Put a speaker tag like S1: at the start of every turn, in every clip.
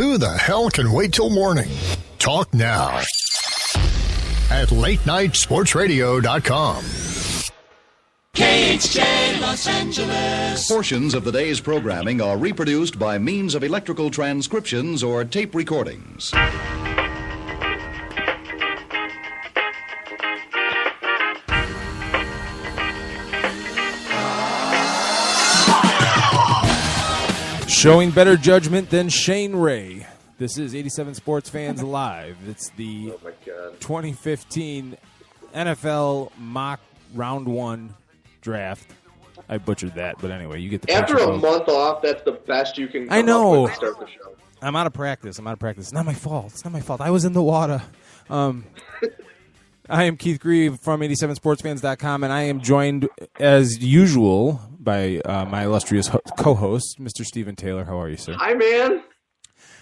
S1: Who the hell can wait till morning? Talk now at latenightsportsradio.com.
S2: KHJ Los Angeles.
S3: Portions of the day's programming are reproduced by means of electrical transcriptions or tape recordings.
S4: Showing better judgment than Shane Ray. This is 87 Sports Fans Live. It's the 2015 NFL mock round one draft. I butchered that, but anyway, you get the
S5: After
S4: picture.
S5: a month off, that's the best you can come
S4: I know.
S5: up with to start the show.
S4: I'm out of practice. It's not my fault. I was in the water. I am Keith Grieve from 87sportsfans.com, and I am joined, as usual, by my illustrious co-host, Mr. Stephen Taylor. How are you, sir?
S5: Hi, man.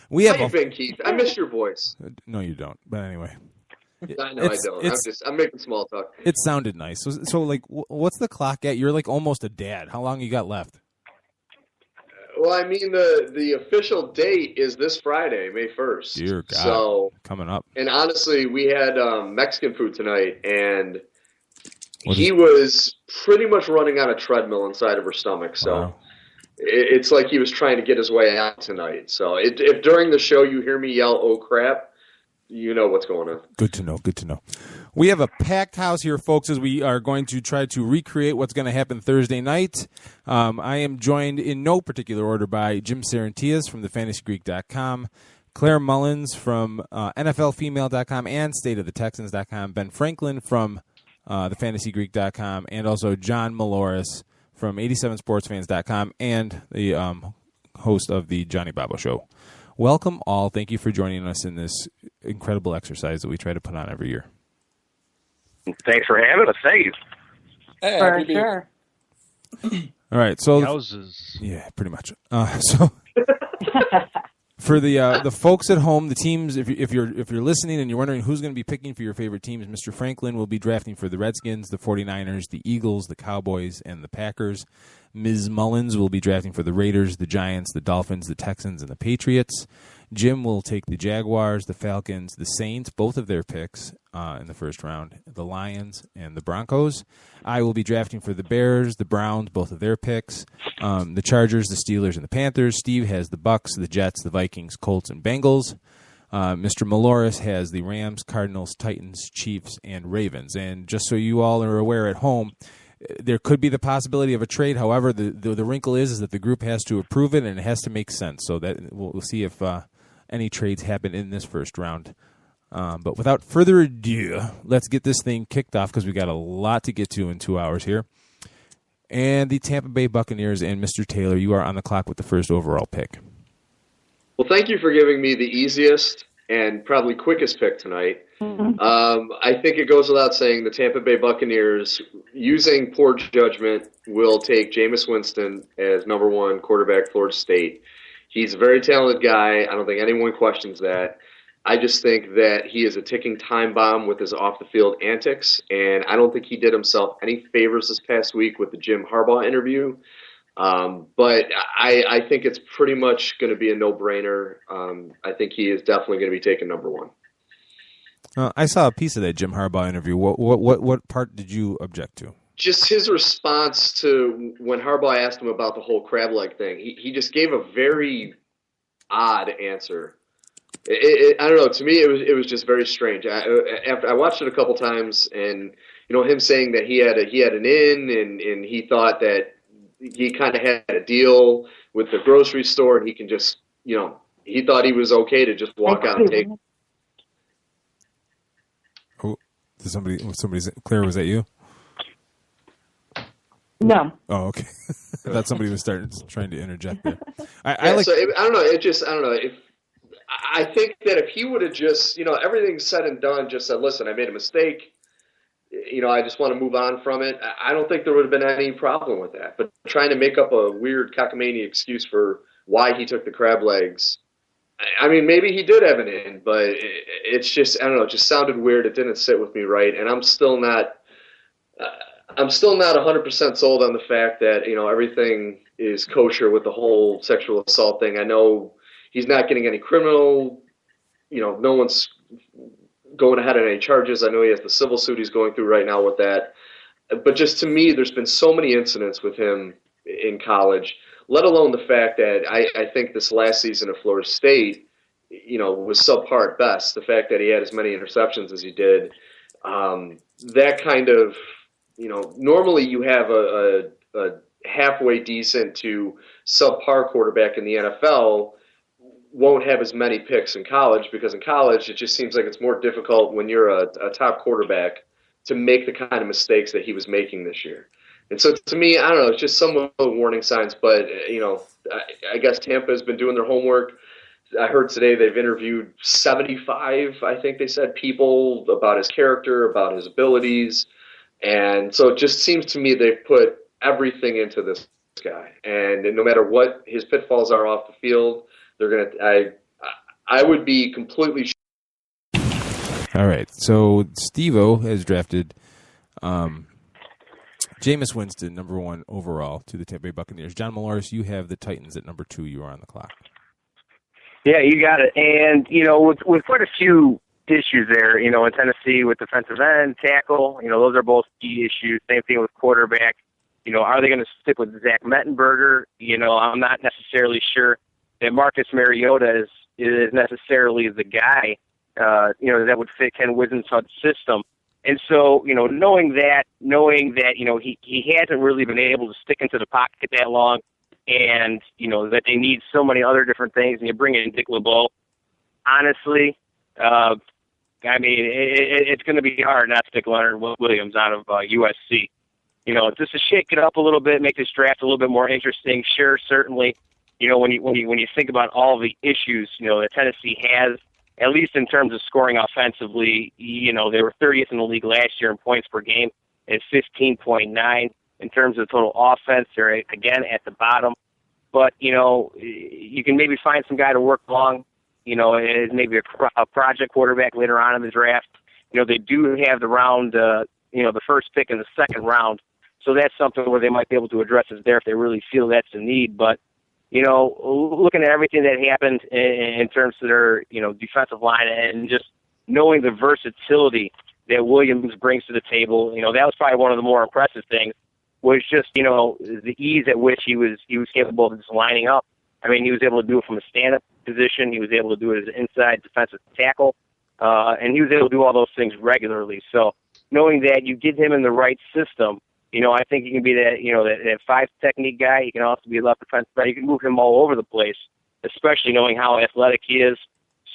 S4: We have
S5: How you been, Keith? I miss your voice.
S4: No, you don't. But anyway.
S5: I know I don't. I'm making small talk.
S4: It sounded nice. So like, what's the clock at? You're like almost a dad. How long you got left?
S5: Well, I mean, the official date is this Friday, May 1st.
S4: Dear God,
S5: so,
S4: coming up.
S5: And honestly, we had Mexican food tonight, and he was pretty much running on a treadmill inside of her stomach. So
S4: wow.
S5: It's like he was trying to get his way out tonight. So if during the show you hear me yell, "Oh crap," you know what's going on.
S4: Good to know. We have a packed house here, folks, as we are going to try to recreate what's going to happen Thursday night. I am joined in no particular order by Jim Sarantias from thefantasygreek.com, Claire Mullins from NFLfemale.com and stateofthetexans.com, Ben Franklin from thefantasygreek.com, and also John Maloris from 87sportsfans.com and the host of the Johnny Babo Show. Welcome all. Thank you for joining us in this incredible exercise that we try to put on every year.
S6: Thanks for having us. Thank you.
S7: Hey, for sure.
S4: All right, so
S7: Houses.
S4: yeah, pretty much. So for the folks at home, the teams, if you're listening and you're wondering who's going to be picking for your favorite teams, Mr. Franklin will be drafting for the Redskins, the 49ers, the Eagles, the Cowboys, and the Packers. Ms. Mullins will be drafting for the Raiders, the Giants, the Dolphins, the Texans, and the Patriots. Jim will take the Jaguars, the Falcons, the Saints, both of their picks in the first round, the Lions, and the Broncos. I will be drafting for the Bears, the Browns, both of their picks, the Chargers, the Steelers, and the Panthers. Steve has the Bucks, the Jets, the Vikings, Colts, and Bengals. Mr. Maloris has the Rams, Cardinals, Titans, Chiefs, and Ravens. And just so you all are aware at home, there could be the possibility of a trade. However, the wrinkle is that the group has to approve it, and it has to make sense. So that we'll see if any trades happen in this first round. But without further ado, let's get this thing kicked off because we got a lot to get to in 2 hours here. And the Tampa Bay Buccaneers and Mr. Taylor, you are on the clock with the first overall pick.
S5: Well, thank you for giving me the easiest and probably quickest pick tonight. I think it goes without saying the Tampa Bay Buccaneers, using poor judgment, will take Jameis Winston as number one quarterback, Florida State. He's a very talented guy. I don't think anyone questions that. I just think that he is a ticking time bomb with his off-the-field antics, and I don't think he did himself any favors this past week with the Jim Harbaugh interview. But I think it's pretty much going to be a no-brainer. I think he is definitely going to be taken number one.
S4: I saw a piece of that Jim Harbaugh interview. What part did you object to? Just
S5: his response to when Harbaugh asked him about the whole crab leg thing. He just gave a very odd answer. I don't know. To me, it was just very strange. After I watched it a couple times, and him saying that he had an in, and he thought that he kind of had a deal with the grocery store, and he can just he thought he was okay to just walk out and take.
S4: Oh, did somebody's Claire? Was that you?
S7: No.
S4: Oh, okay. I thought somebody was trying to interject there.
S5: I don't know. I don't know. I think that if he would have just, everything's said and done, just said, listen, I made a mistake. I just want to move on from it. I don't think there would have been any problem with that. But trying to make up a weird cockamamie excuse for why he took the crab legs, I mean, maybe he did have an in, but it's just, I don't know, it just sounded weird. It didn't sit with me right. And I'm still not 100% sold on the fact that, everything is kosher with the whole sexual assault thing. I know, he's not getting any criminal, no one's going ahead on any charges. I know he has the civil suit he's going through right now with that. But just to me, there's been so many incidents with him in college, let alone the fact that I think this last season at Florida State, was subpar at best. The fact that he had as many interceptions as he did, that kind of, normally you have a halfway decent to subpar quarterback in the NFL won't have as many picks in college, because in college it just seems like it's more difficult when you're a top quarterback to make the kind of mistakes that he was making this year. And so to me, I don't know, it's just some of the warning signs, but, I guess Tampa has been doing their homework. I heard today they've interviewed 75, I think they said, people about his character, about his abilities. And so it just seems to me they've put everything into this guy. And no matter what his pitfalls are off the field, they're going to – I would be completely –
S4: All right, so Steve-O has drafted Jameis Winston, number 1 overall, to the Tampa Bay Buccaneers. John Morris, you have the Titans at number 2. You are on the clock.
S6: Yeah, you got it. And, with quite a few issues there, in Tennessee with defensive end, tackle, those are both key issues. Same thing with quarterback. Are they going to stick with Zach Mettenberger? I'm not necessarily sure that Marcus Mariota is necessarily the guy that would fit Ken Winston's system. And so, knowing that, he hasn't really been able to stick into the pocket that long, and, that they need so many other different things, and you bring in Dick LeBeau, honestly, it's going to be hard not to pick Leonard Williams out of USC. Just to shake it up a little bit, make this draft a little bit more interesting, sure, certainly. When you think about all the issues, that Tennessee has, at least in terms of scoring offensively, they were 30th in the league last year in points per game at 15.9. In terms of total offense, they're, again, at the bottom. But, you can maybe find some guy to work along, as maybe a project quarterback later on in the draft. They do have the round, the first pick in the second round. So that's something where they might be able to address it there if they really feel that's the need. But, looking at everything that happened in terms of their, defensive line and just knowing the versatility that Williams brings to the table, that was probably one of the more impressive things, was just, the ease at which he was capable of just lining up. He was able to do it from a stand-up position. He was able to do it as an inside defensive tackle. And he was able to do all those things regularly. So knowing that you get him in the right system, I think he can be that 5 technique guy. He can also be a left defensive guy. You can move him all over the place, especially knowing how athletic he is.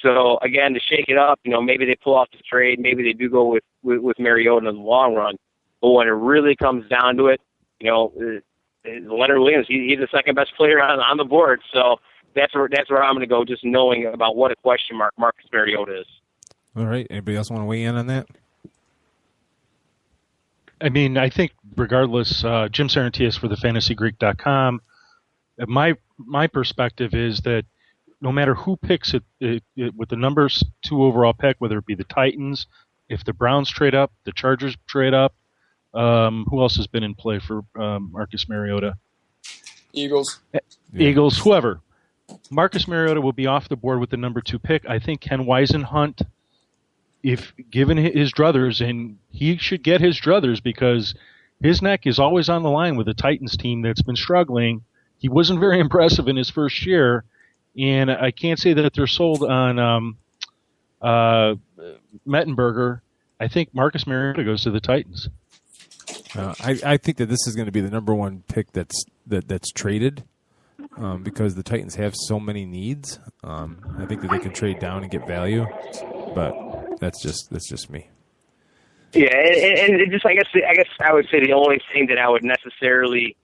S6: So, again, to shake it up, maybe they pull off the trade. Maybe they do go with Mariota in the long run. But when it really comes down to it, Leonard Williams, he's the second best player on the board. So that's where I'm going to go, just knowing about what a question mark Marcus Mariota is.
S4: All right. Anybody else want to weigh in on that?
S8: I think regardless, Jim Sarantias for thefantasygreek.com, my perspective is that no matter who picks it with the numbers 2 overall pick, whether it be the Titans, if the Browns trade up, the Chargers trade up, who else has been in play for Marcus Mariota?
S7: Eagles.
S8: Eagles, whoever. Marcus Mariota will be off the board with the number 2 pick. I think Ken Wisenhunt, if given his druthers, and he should get his druthers because his neck is always on the line with the Titans team that's been struggling. He wasn't very impressive in his first year, and I can't say that they're sold on Mettenberger. I think Marcus Mariota goes to the Titans.
S4: I think that this is going to be the number 1 pick that's traded because the Titans have so many needs. I think that they can trade down and get value, but that's just me.
S6: Yeah, and it just I guess I would say the only thing that I would necessarily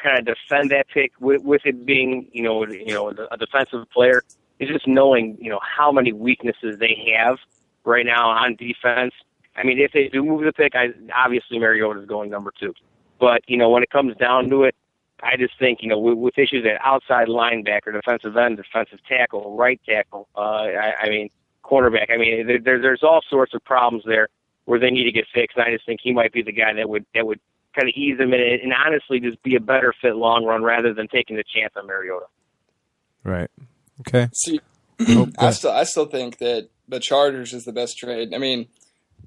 S6: kind of defend that pick with it being a defensive player is just knowing how many weaknesses they have right now on defense. If they do move the pick, obviously Mariota is going number 2. But when it comes down to it, I just think with issues at outside linebacker, defensive end, defensive tackle, right tackle, cornerback. There's all sorts of problems there where they need to get fixed. And I just think he might be the guy that would kind of ease them in it and honestly just be a better fit long run rather than taking the chance on Mariota.
S4: Right. Okay.
S7: See,
S4: Oh,
S7: I still think that the Chargers is the best trade. I mean,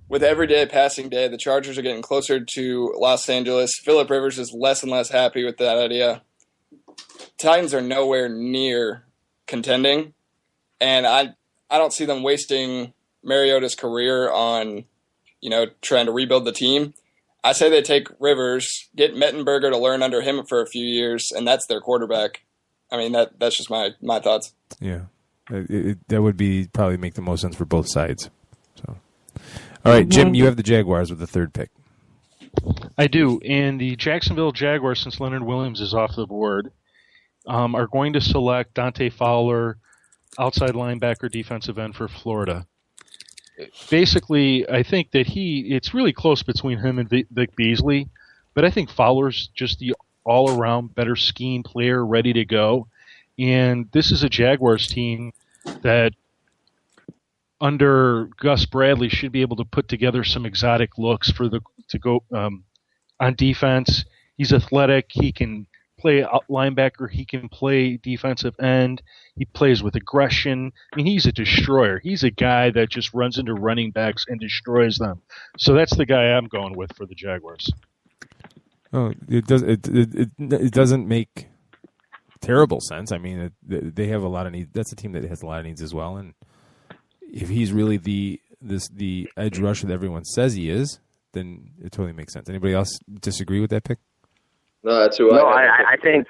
S7: with every day passing day, the Chargers are getting closer to Los Angeles. Phillip Rivers is less and less happy with that idea. Titans are nowhere near contending, and I don't see them wasting Mariota's career on, trying to rebuild the team. I say they take Rivers, get Mettenberger to learn under him for a few years, and that's their quarterback. I mean, that's just my thoughts.
S4: Yeah. That would probably make the most sense for both sides. So, all right, Jim, you have the Jaguars with the third pick.
S8: I do, and the Jacksonville Jaguars, since Leonard Williams is off the board, are going to select Dante Fowler, outside linebacker, defensive end for Florida. Basically, I think that it's really close between him and Vic Beasley, but I think Fowler's just the all-around better scheme player, ready to go. And this is a Jaguars team that under Gus Bradley should be able to put together some exotic looks to go on defense. He's athletic. He can play linebacker. He can play defensive end. He plays with aggression. I mean, he's a destroyer. He's a guy that just runs into running backs and destroys them. So that's the guy I'm going with for the Jaguars.
S4: Oh, it doesn't make terrible sense. I mean, they have a lot of needs. That's a team that has a lot of needs as well. And if he's really the edge rusher that everyone says he is, then it totally makes sense. Anybody else disagree with that pick?
S5: No, that's who
S6: I think.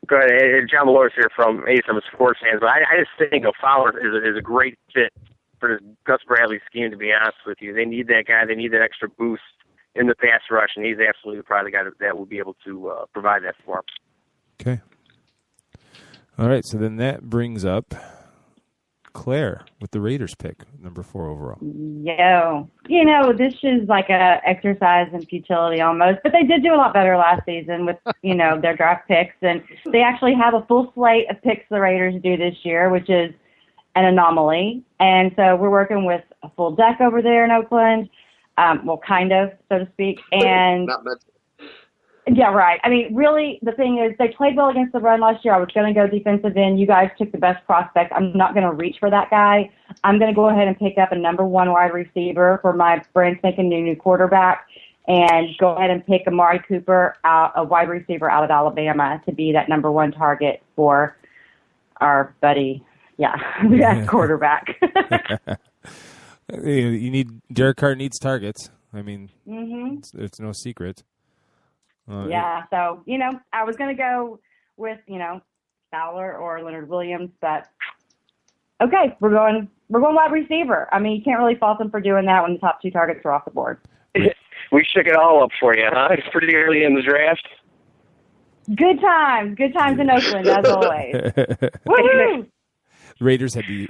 S6: Go ahead. John Malloy's here from 87sportsfans, but I just think Fowler is a great fit for Gus Bradley's scheme. To be honest with you, they need that guy. They need that extra boost in the pass rush, and he's absolutely probably the guy that will be able to provide that for him.
S4: Okay. All right, so then that brings up Claire with the Raiders pick, number 4 overall.
S9: This is like a exercise in futility almost, but they did do a lot better last season with, their draft picks, and they actually have a full slate of picks the Raiders do this year, which is an anomaly. And so we're working with a full deck over there in Oakland, kind of, so to speak, and
S5: not meant.
S9: Yeah, right. I mean, really, the thing is, they played well against the run last year. I was going to go defensive end. You guys took the best prospect. I'm not going to reach for that guy. I'm going to go ahead and pick up a number 1 wide receiver for my brand spanking new quarterback and go ahead and pick Amari Cooper, a wide receiver out of Alabama, to be that number 1 target for our buddy, that quarterback.
S4: Derek Carr needs targets. I mean, it's no secret.
S9: So, I was going to go with, Fowler or Leonard Williams, but okay, we're going wide receiver. I mean, you can't really fault them for doing that when the top 2 targets are off the board.
S6: We shook it all up for you, huh? It's pretty early in the draft.
S9: Good times in Oakland, as always. Woohoo!
S4: Raiders had the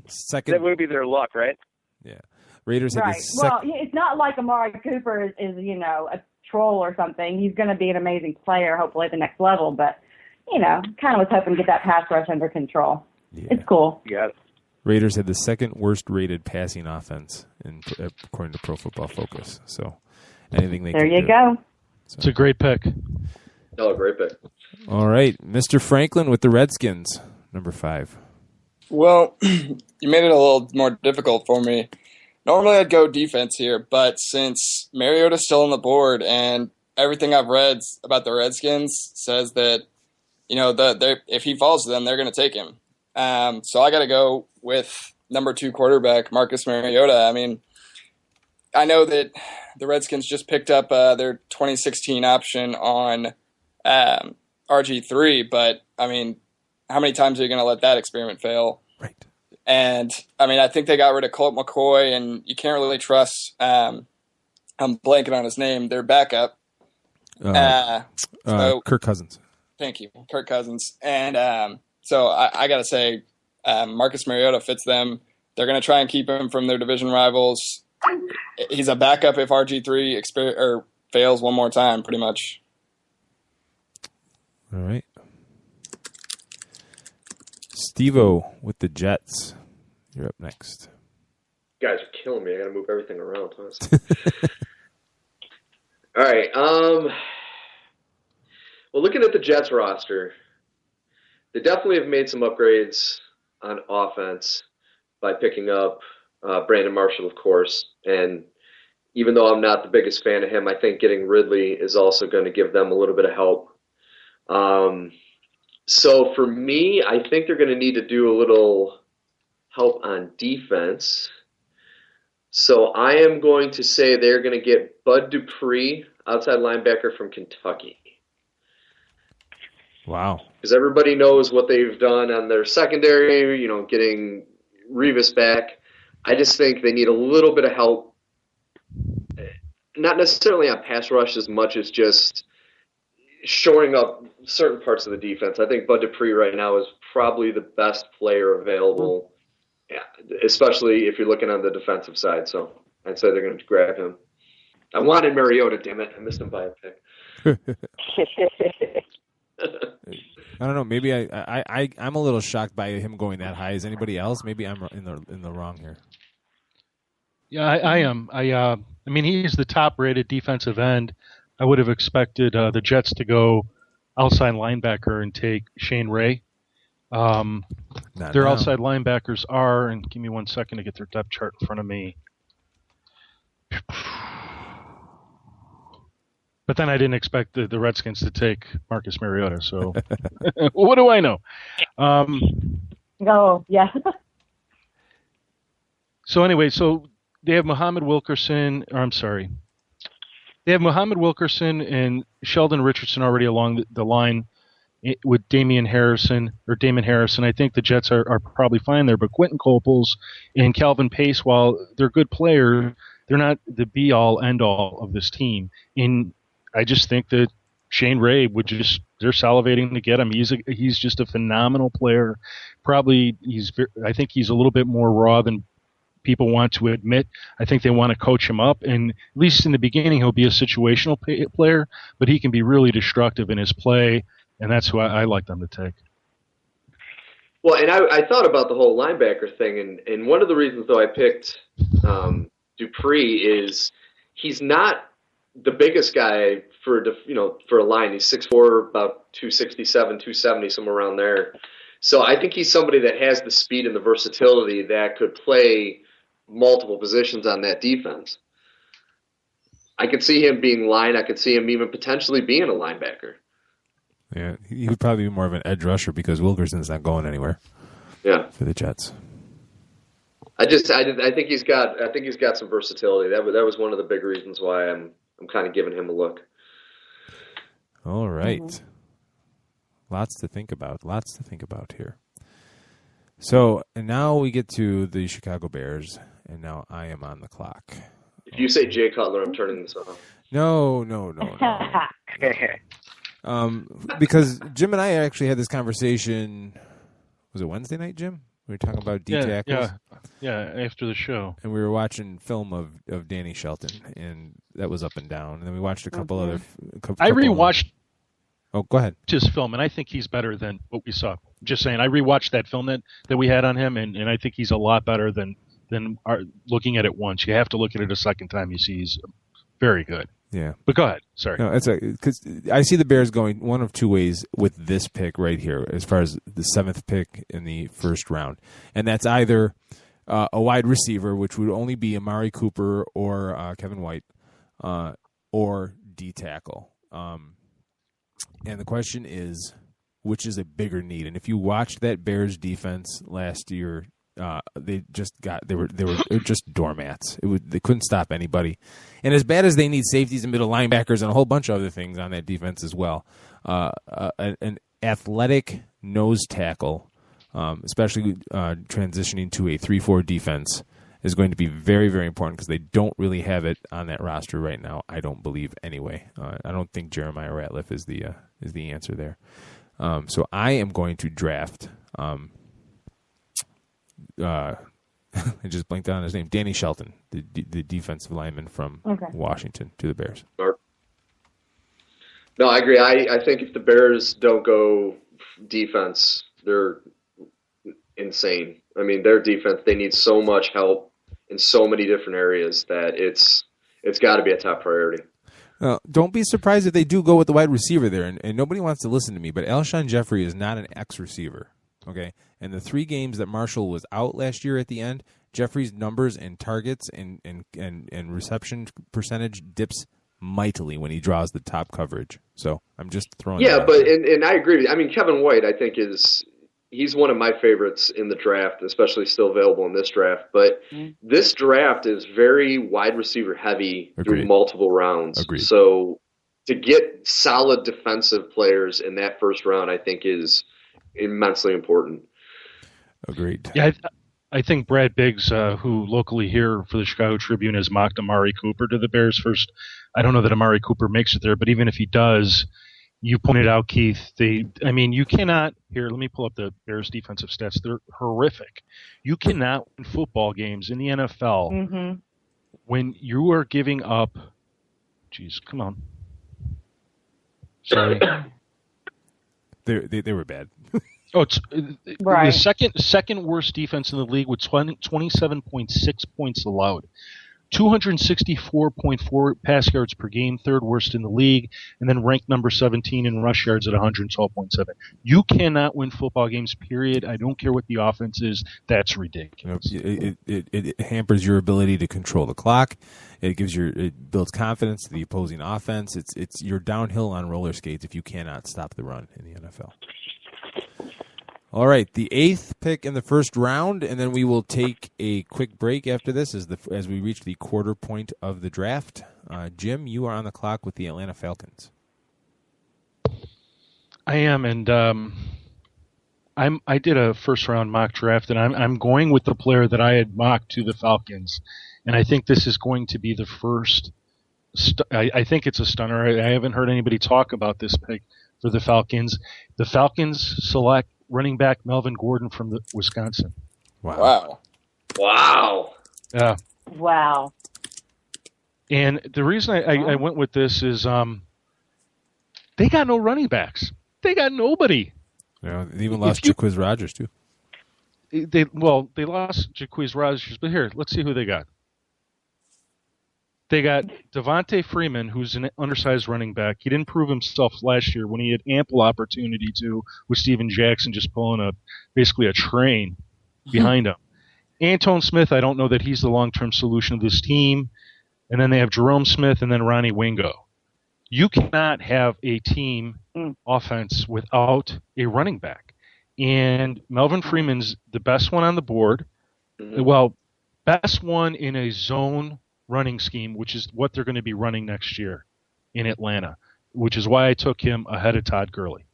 S4: second.
S6: That would be their luck, right?
S4: Yeah. Raiders had the second.
S9: Well, it's not like Amari Cooper is a troll or something. He's going to be an amazing player, hopefully at the next level, but, kind of was hoping to get that pass rush under control. Yeah. It's cool.
S6: Yeah.
S4: Raiders had the second worst rated passing offense according to Pro Football Focus. So anything they
S9: there
S4: can
S9: you
S4: do.
S9: go.
S4: So.
S8: It's a great pick.
S5: Oh, great pick.
S4: All right, Mr. Franklin with the Redskins, number 5.
S7: Well, you made it a little more difficult for me. Normally I'd go defense here, but since Mariota's still on the board and everything I've read about the Redskins says that, if he falls to them, they're going to take him. So I got to go with number 2 quarterback, Marcus Mariota. I mean, I know that the Redskins just picked up their 2016 option on RG3, but, I mean, how many times are you going to let that experiment fail?
S4: Right.
S7: And, I mean, I think they got rid of Colt McCoy, and you can't really trust I'm blanking on his name, their backup.
S4: Kirk Cousins.
S7: Thank you, Kirk Cousins. And so I got to say Marcus Mariota fits them. They're going to try and keep him from their division rivals. He's a backup if RG3 fails one more time, pretty much.
S4: All right. Steve-O with the Jets. You're up next.
S5: You guys are killing me. I got to move everything around. All right. Well, looking at the Jets roster, they definitely have made some upgrades on offense by picking up Brandon Marshall, of course. And even though I'm not the biggest fan of him, I think getting Ridley is also going to give them a little bit of help. So for me, I think they're going to need to do a little help on defense. So I am going to say they're going to get Bud Dupree, outside linebacker from Kentucky.
S4: Wow.
S5: Because everybody knows what they've done on their secondary, getting Revis back. I just think they need a little bit of help, not necessarily on pass rush as much as just shoring up certain parts of the defense. I think Bud Dupree right now is probably the best player available, especially if you're looking on the defensive side. So I'd say they're going to grab him. I wanted Mariota, damn it. I missed him by a pick.
S4: I don't know. Maybe I'm a little shocked by him going that high. Is anybody else? Maybe I'm in the wrong here.
S8: Yeah, I am. I mean, he's the top-rated defensive end. I would have expected the Jets to go outside linebacker and take Shane Ray. Their outside linebackers are, and give me 1 second to get their depth chart in front of me. But then I didn't expect the Redskins to take Marcus Mariota, so what do I know?
S9: Yeah.
S8: So anyway, they have Muhammad Wilkerson and Sheldon Richardson already along the line with Damon Harrison. I think the Jets are probably fine there, but Quentin Coples and Calvin Pace, while they're good players, they're not the be-all, end-all of this team. And I just think that Shane Ray they're salivating to get him. He's just a phenomenal player. Probably I think he's a little bit more raw than people want to admit. I think they want to coach him up, and at least in the beginning he'll be a situational player, but he can be really destructive in his play, and that's who I like them to take.
S5: Well, and I thought about the whole linebacker thing, and one of the reasons, though, I picked Dupree is he's not the biggest guy for a line. He's 6'4", about 267, 270, somewhere around there. So I think he's somebody that has the speed and the versatility that could play multiple positions on that defense. I could see him being line. I could see him even potentially being a linebacker.
S4: Yeah, he would probably be more of an edge rusher because Wilkerson's not going anywhere.
S5: Yeah,
S4: for the Jets.
S5: I think he's got some versatility. That was one of the big reasons why I'm kind of giving him a look.
S4: All right. Mm-hmm. Lots to think about here. So, and now we get to the Chicago Bears, and now I am on the clock.
S5: If you say Jay Cutler, I'm turning this off.
S4: No. Because Jim and I actually had this conversation. Was it Wednesday night, Jim? We were talking about D tackles.
S8: Yeah, after the show.
S4: And we were watching film of Danny Shelton, and that was up and down. And then we watched a couple other.
S8: I rewatched.
S4: Oh, go ahead.
S8: His film, and I think he's better than what we saw. Just saying, I rewatched that film that we had on him, and I think he's a lot better than looking at it once. You have to look at it a second time. You see he's very good.
S4: Yeah.
S8: But go ahead. Sorry.
S4: No, because I see the Bears going one of two ways with this pick right here, as far as the 7th pick in the first round, and that's either a wide receiver, which would only be Amari Cooper or Kevin White, or D tackle. And the question is, which is a bigger need? And if you watched that Bears defense last year, they were just doormats. They couldn't stop anybody. And as bad as they need safeties and middle linebackers and a whole bunch of other things on that defense as well, an athletic nose tackle, especially transitioning to a 3-4 defense, is going to be very, very important because they don't really have it on that roster right now. I don't believe anyway. I don't think Jeremiah Ratliff is the answer there. So I am going to draft. I just blanked out on his name. Danny Shelton, the defensive lineman from Washington, to the Bears.
S5: No, I agree. I think if the Bears don't go defense, they're insane. I mean, their defense, they need so much help in so many different areas that it's got to be a top priority.
S4: Don't be surprised if they do go with the wide receiver there, and nobody wants to listen to me, but Alshon Jeffrey is not an X-receiver, okay? And the 3 games that Marshall was out last year at the end, Jeffrey's numbers and targets and reception percentage dips mightily when he draws the top coverage. So I'm just throwing that out
S5: but
S4: there.
S5: and I agree with you. I mean, Kevin White, I think he's one of my favorites in the draft, especially still available in this draft. But this draft is very wide receiver heavy through multiple rounds.
S4: Agreed.
S5: So to get solid defensive players in that first round, I think is immensely important.
S4: Agreed.
S8: Yeah, I think Brad Biggs, who locally here for the Chicago Tribune has mocked Amari Cooper to the Bears first. I don't know that Amari Cooper makes it there, but even if he does, you pointed out, Keith, you cannot, here, let me pull up the Bears defensive stats. They're horrific. You cannot win football games in the NFL when you are giving up, come on. Sorry.
S4: They were bad.
S8: It's
S9: Right.
S8: the second worst defense in the league with 27.6 points allowed. 264.4 pass yards per game, third worst in the league, and then ranked number 17 in rush yards at 112.7. You cannot win football games, period. I don't care what the offense is. That's ridiculous.
S4: It hampers your ability to control the clock. It builds confidence to the opposing offense. You're downhill on roller skates if you cannot stop the run in the NFL. All right, the 8th pick in the first round, and then we will take a quick break after this as we reach the quarter point of the draft. Jim, you are on the clock with the Atlanta Falcons.
S8: I am, and I did a first round mock draft, and I'm going with the player that I had mocked to the Falcons, and I think this is going to be the first. I think it's a stunner. I haven't heard anybody talk about this pick for the Falcons. The Falcons select running back Melvin Gordon from Wisconsin.
S5: Wow.
S8: Yeah.
S9: Wow.
S8: And the reason I went with this is they got no running backs. They got nobody.
S4: Yeah, they even lost Jaquiz Rogers, too.
S8: They lost Jaquiz Rogers, but here, let's see who they got. They got Devontae Freeman, who's an undersized running back. He didn't prove himself last year when he had ample opportunity to, with Steven Jackson just pulling basically a train behind him. Antone Smith, I don't know that he's the long-term solution of this team. And then they have Jerome Smith and then Ronnie Wingo. You cannot have a team offense without a running back. And Melvin Freeman's the best one on the board. Well, best one in a zone running scheme, which is what they're going to be running next year in Atlanta, which is why I took him ahead of Todd Gurley.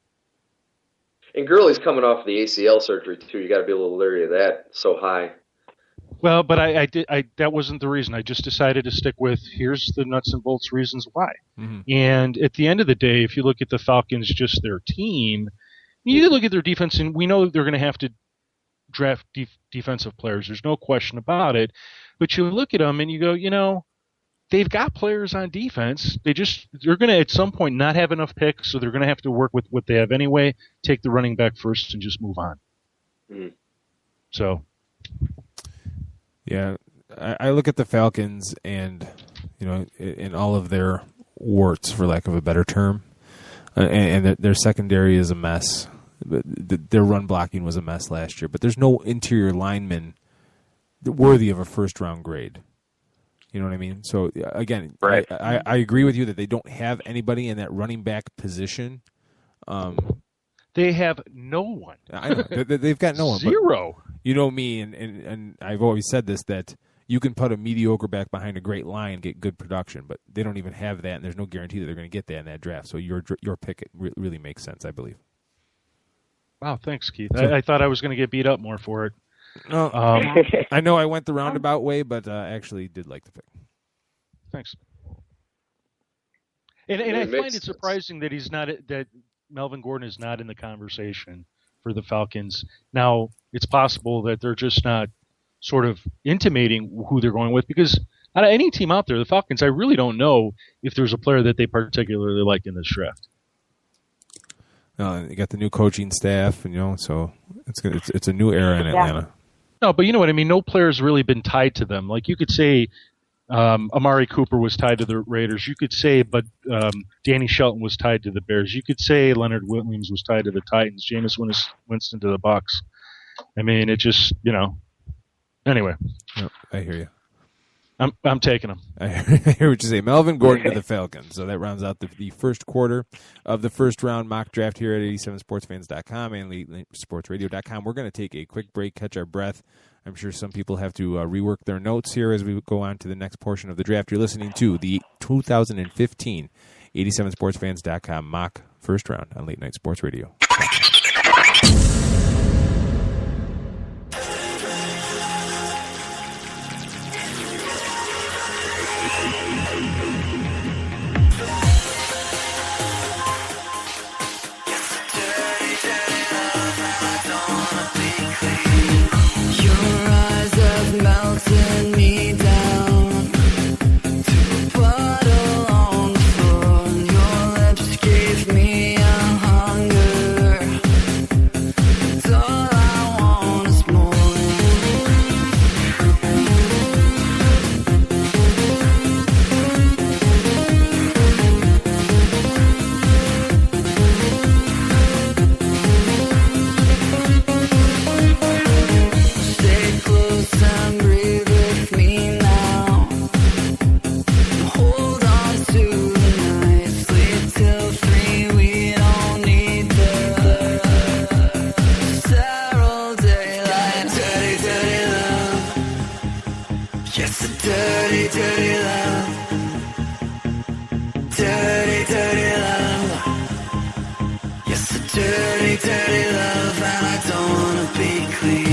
S5: And Gurley's coming off the ACL surgery, too. You got to be a little leery of that so high.
S8: Well, but I that wasn't the reason. I just decided to stick with here's the nuts and bolts reasons why. And at the end of the day, if you look at the Falcons, just their team, you look at their defense, and we know they're going to have to draft defensive players. There's no question about it. But you look at them and you go, they've got players on defense. They're going to at some point not have enough picks, so they're going to have to work with what they have anyway, take the running back first and just move on. So.
S4: Yeah, I look at the Falcons and, in all of their warts, for lack of a better term, and their secondary is a mess. Their run blocking was a mess last year, but there's no interior lineman worthy of a first-round grade. You know what I mean? So, again,
S6: right.
S4: I agree with you that they don't have anybody in that running back position.
S8: They have no one.
S4: I know. They've got no one.
S8: Zero.
S4: But you know me, and I've always said this, that you can put a mediocre back behind a great line and get good production, but they don't even have that, and there's no guarantee that they're going to get that in that draft. So your pick really makes sense, I believe.
S8: Wow, thanks, Keith. I thought I was going to get beat up more for it.
S4: No, I know I went the roundabout way, but I actually did like the pick.
S8: Thanks. And I find it surprising that that Melvin Gordon is not in the conversation for the Falcons. Now, it's possible that they're just not sort of intimating who they're going with, because out of any team out there, the Falcons, I really don't know if there's a player that they particularly like in this draft.
S4: You got the new coaching staff, and so it's a new era in Atlanta.
S8: No, but you know what I mean. No player's really been tied to them. Like you could say, Amari Cooper was tied to the Raiders. You could say, but Danny Shelton was tied to the Bears. You could say Leonard Williams was tied to the Titans. Jameis Winston to the Bucs. I mean, it just, Anyway.
S4: Yep, I hear you.
S8: I'm taking him.
S4: I hear what you say. Melvin Gordon to the Falcons. So that rounds out the first quarter of the first round mock draft here at 87sportsfans.com and elitesportsradio.com. We're going to take a quick break, catch our breath. I'm sure some people have to rework their notes here as we go on to the next portion of the draft. You're listening to the 2015 87sportsfans.com mock first round on Late Night Sports Radio.
S10: Melting me down to a puddle on the floor. Your lips gave me a hunger. It's all I want is more. Stay close and breathe with me now. Hold on to the night. Sleep till 3. We don't need the sterile daylight. Dirty, dirty love. Yes, a dirty, dirty love. Dirty, dirty love. Yes, a dirty, dirty love. And I don't wanna be clean.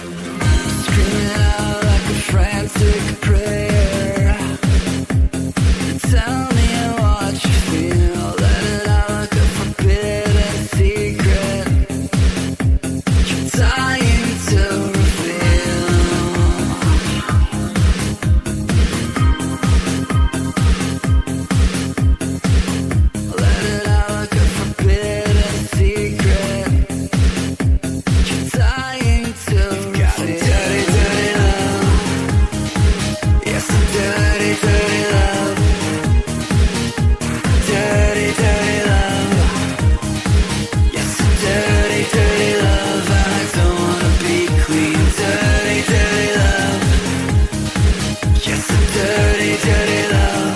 S10: Screaming out like a frantic prayer. Tell me what you feel. Let it out like a forbidden secret. You're dying to reveal. Let it out like a forbidden secret. You're dying to reveal. Dirty, dirty love. Yes, a dirty, dirty love. Dirty, dirty love. Yes, a dirty, dirty love. And I don't wanna be clean. Dirty, dirty love. Yes, a dirty, dirty love.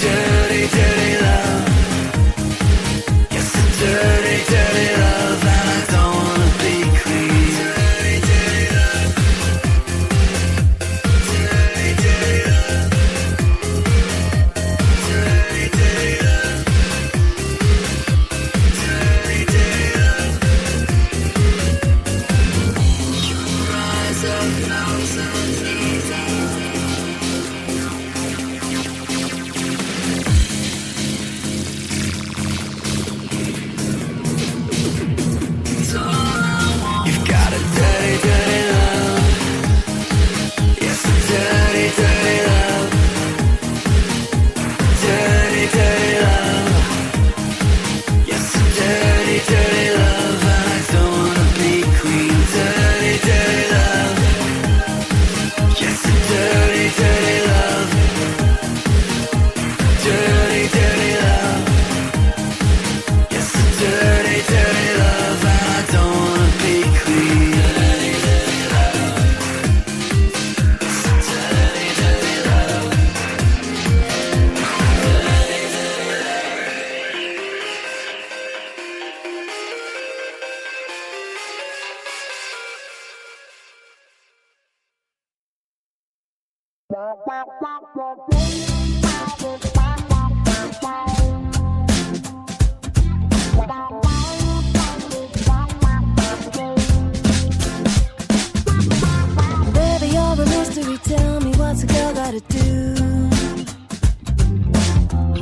S10: Dirty, dirty love. Yes, a dirty, dirty love. And I don't wanna be clean. Dirty, dirty love. Dirty, dirty love. Dirty, dirty love. Dirty, dirty love. You rise up mountains easy. It's all I want. You've got a dirty, dirty love. Yes, a dirty, dirty love. Dirty, dirty love. Yes, a dirty, dirty love. And I don't wanna be clean. Dirty, dirty love. Yes, a dirty, dirty love. Dirty, dirty love. Yes, a dirty, dirty love. And I don't wanna be clean. Dirty, dirty love. Yes, a dirty, dirty love. Dirty, dirty love. Baby, you're a mystery. Tell me what's a girl gotta do.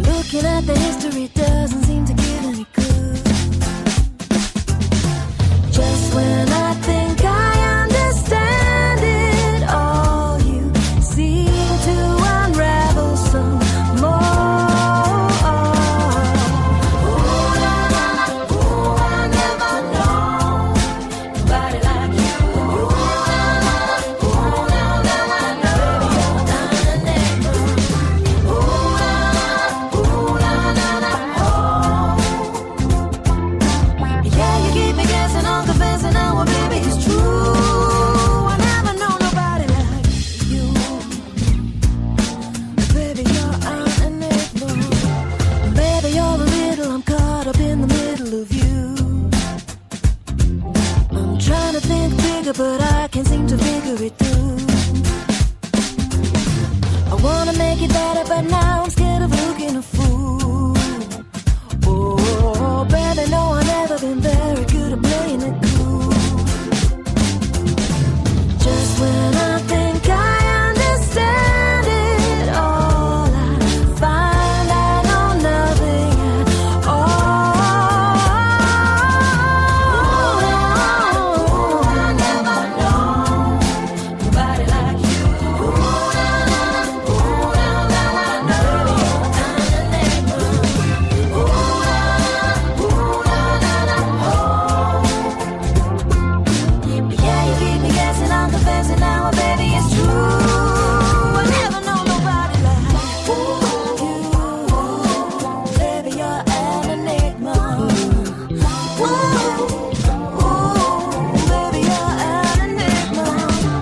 S10: Looking at the history doesn't seem to give any clue. Just when I think I understand. way through. I wanna make it better, but now I'm scared of looking a fool. Oh, baby, no, I've never been very good at playing it cool. Just when I think I understand it all, I find I know nothing at all. I never known nobody like you. Now I know you're unenable. Yeah, you keep me guessing, I'm confessing now, baby, it's true. I never know nobody like you. Baby, you're an enigma. Baby, you're an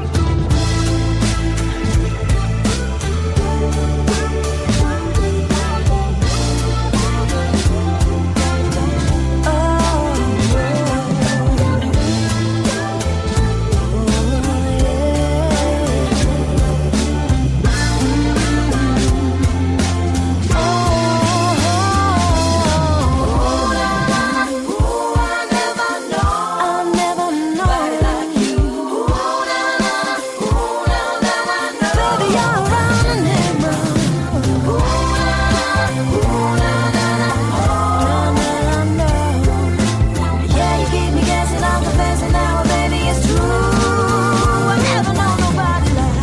S10: enigma. I'll never know nobody like you. Baby, you're an enigma. Yeah, you keep me guessing, I'm confessing now, baby, it's true. I never know nobody like you.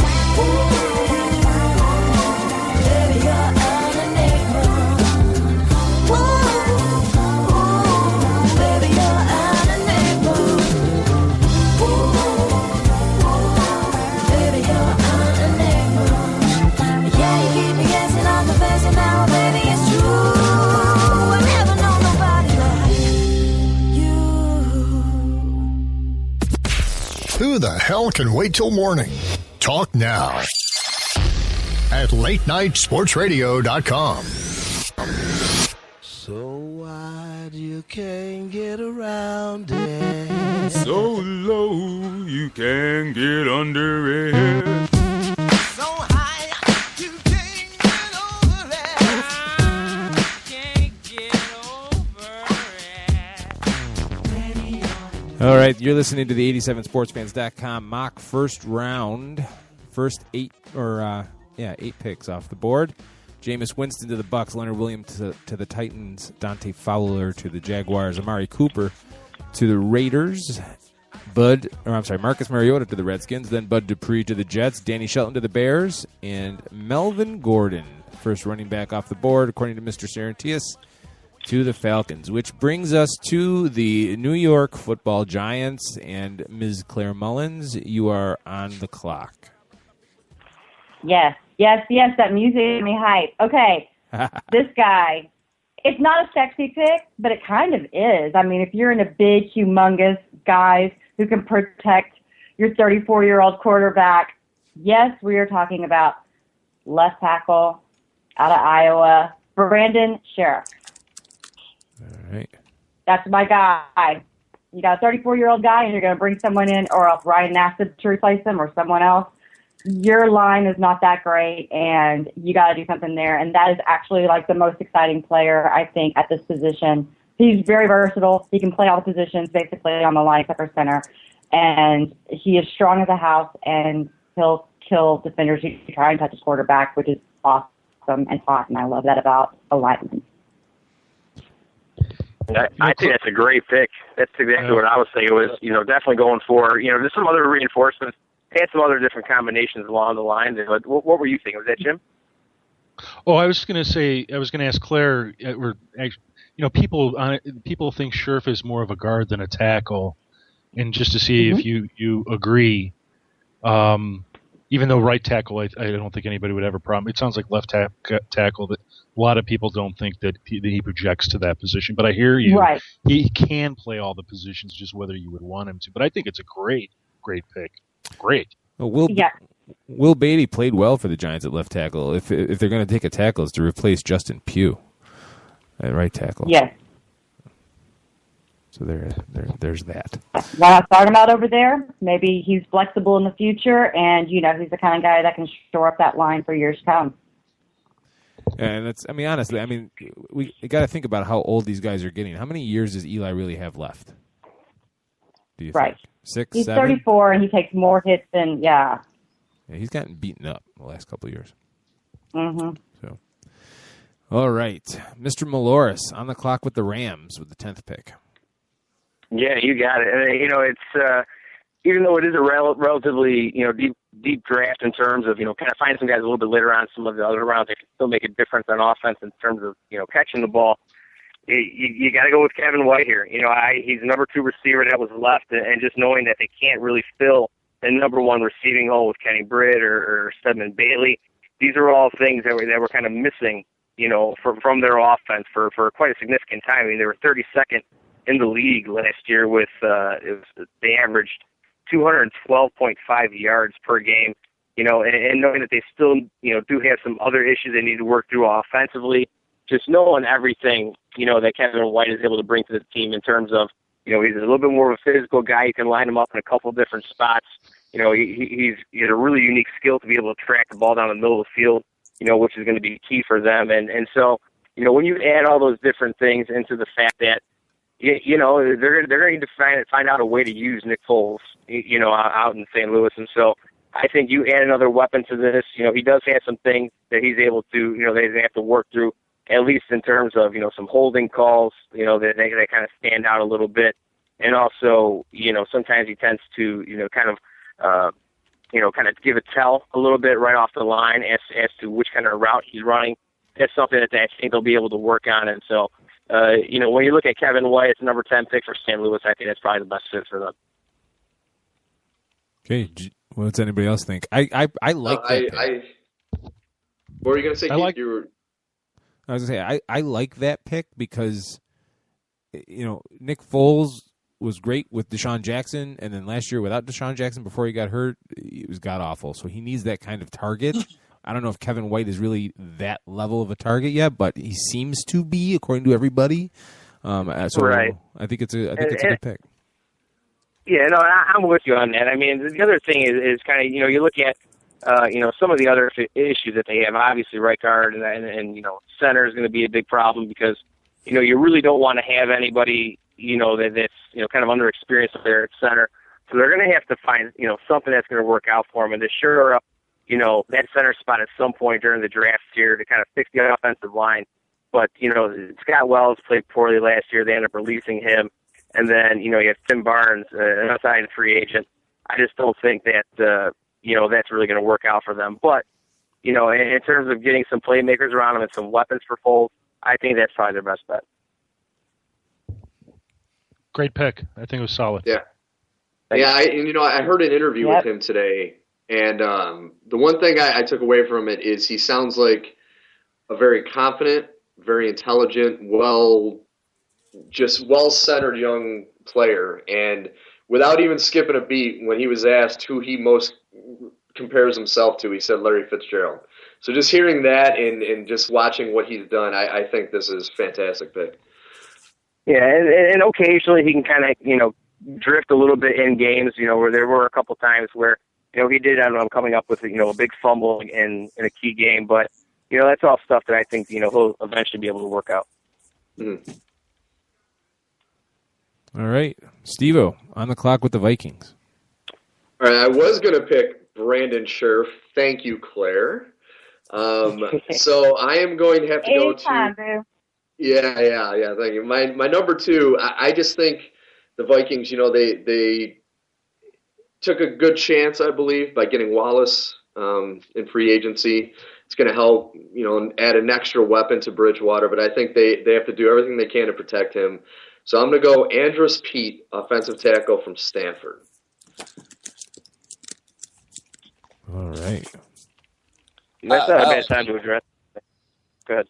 S10: Baby, you're an enigma. Baby, you're an enigma. Baby, you're an enigma. Yeah, you keep me guessing, I'm confessing now, baby, it's true. I never know nobody like you.
S1: Who the hell can wait till morning? Talk now at latenightsportsradio.com.
S10: So wide you can't get around it.
S11: So low you can get under it.
S10: So high you can't get over it.
S4: All right, you're listening to the 87sportsfans.com mock first round. First eight picks off the board. Jameis Winston to the Bucks, Leonard Williams to the Titans, Dante Fowler to the Jaguars, Amari Cooper to the Raiders, Marcus Mariota to the Redskins, then Bud Dupree to the Jets, Danny Shelton to the Bears, and Melvin Gordon, first running back off the board, according to Mr. Sarantius, to the Falcons, which brings us to the New York Football Giants. And Ms. Claire Mullins, you are on the clock.
S9: Yes, that music made me hype. Okay, this guy, it's not a sexy pick, but it kind of is. I mean, if you're in a big, humongous guys who can protect your 34-year-old quarterback, yes, we are talking about left tackle out of Iowa, Brandon Sheriff.
S4: All right.
S9: That's my guy. You got a 34-year-old guy, and you're going to bring someone in, or else Ryan Nassib to replace him, or someone else. Your line is not that great, and you got to do something there. And that is actually like the most exciting player, I think, at this position. He's very versatile. He can play all the positions basically on the line except for center. And he is strong as a house, and he'll kill defenders who try and touch his quarterback, which is awesome and hot, and I love that about a lineman.
S6: I think that's a great pick. That's exactly what I was saying. It was, definitely going for, there's some other reinforcements. Had some other different combinations along the line. But what were you thinking? Was that Jim?
S8: Oh, I was going to ask Claire. People think Scherf is more of a guard than a tackle, and just to see if you agree. Even though right tackle, I don't think anybody would have a problem. It sounds like left tackle that a lot of people don't think that he projects to that position. But I hear you.
S9: Right.
S8: He can play all the positions, just whether you would want him to. But I think it's a great pick. Great.
S4: Well, Will Beatty played well for the Giants at left tackle. If they're going to take a tackle, it's to replace Justin Pugh at right tackle.
S9: Yes.
S4: So there's that.
S9: Why not start him out over there? Maybe he's flexible in the future, and he's the kind of guy that can shore up that line for years to come.
S4: And honestly, we got to think about how old these guys are getting. How many years does Eli really have left? Do you think? 6,
S9: He's
S4: 7?
S9: 34, and he takes more hits than
S4: Yeah, he's gotten beaten up the last couple of years.
S9: Mm-hmm.
S4: So, all right, Mr. Maloris on the clock with the Rams with the 10th pick.
S6: Yeah, you got it. It's even though it is a relatively deep draft in terms of kind of finding some guys a little bit later on some of the other rounds that can still make a difference on offense in terms of catching the ball. You got to go with Kevin White here. He's the number 2 receiver that was left, and just knowing that they can't really fill the number 1 receiving hole with Kenny Britt or Stedman Bailey. These are all things that were kind of missing, from their offense for quite a significant time. I mean, they were 32nd in the league last year with they averaged 212.5 yards per game. And knowing that they still do have some other issues they need to work through offensively. Just knowing everything, that Kevin White is able to bring to the team in terms of, he's a little bit more of a physical guy. You can line him up in a couple of different spots. He's a really unique skill to be able to track the ball down the middle of the field, which is going to be key for them. And so, when you add all those different things into the fact that, they're going to find out a way to use Nick Foles, out in St. Louis. And so I think you add another weapon to this. He does have some things that he's able to, they have to work through, at least in terms of, some holding calls, that they kind of stand out a little bit. And also, sometimes he tends to, kind of give a tell a little bit right off the line as to which kind of route he's running. That's something that I think they'll be able to work on. And so, when you look at Kevin White, it's the number 10 pick for St. Louis. I think that's probably the best fit for them.
S4: Okay, what's anybody else think? I like that pick.
S5: What were you going to say, Keith?
S4: I was going to say, I like that pick because, Nick Foles was great with Deshaun Jackson, and then last year without Deshaun Jackson before he got hurt, it was god-awful. So he needs that kind of target. I don't know if Kevin White is really that level of a target yet, but he seems to be, according to everybody.
S6: Right.
S4: I think it's a good pick.
S6: Yeah, no, I'm with you on that. I mean, the other thing is kind of, you look at, some of the other issues that they have. Obviously, right guard and center is going to be a big problem because, you really don't want to have anybody, that's, kind of underexperienced there at center. So they're going to have to find, something that's going to work out for them. And to sure up, that center spot at some point during the draft here to kind of fix the offensive line. But, Scott Wells played poorly last year. They ended up releasing him. And then, you have Tim Barnes, an unsigned free agent. I just don't think that, that's really going to work out for them. But, in terms of getting some playmakers around them and some weapons for Foles, I think that's probably their best bet.
S8: Great pick. I think it was solid.
S5: Yeah. Yeah, I heard an interview with him today, and the one thing I took away from it is he sounds like a very confident, very intelligent, well-centered young player. And without even skipping a beat, when he was asked who he most compares himself to, he said Larry Fitzgerald. So just hearing that and just watching what he's done, I think this is a fantastic pick.
S6: Yeah, and occasionally he can kind of, drift a little bit in games, where there were a couple times where, he did end up coming up with, a big fumble in a key game. But, that's all stuff that I think, he'll eventually be able to work out.
S5: Mm-hmm.
S4: All right. Steve-O, on the clock with the Vikings.
S5: All right, I was going to pick Brandon Scherf. Thank you, Claire. So I am going to have to go to...
S9: Boo.
S5: Yeah, thank you. My number 2, I just think the Vikings, they took a good chance, I believe, by getting Wallace in free agency. It's going to help, add an extra weapon to Bridgewater, but I think they have to do everything they can to protect him. So I'm going to go Andrus Peat, offensive tackle from Stanford.
S4: All right.
S6: That's not a bad time to address. Go ahead.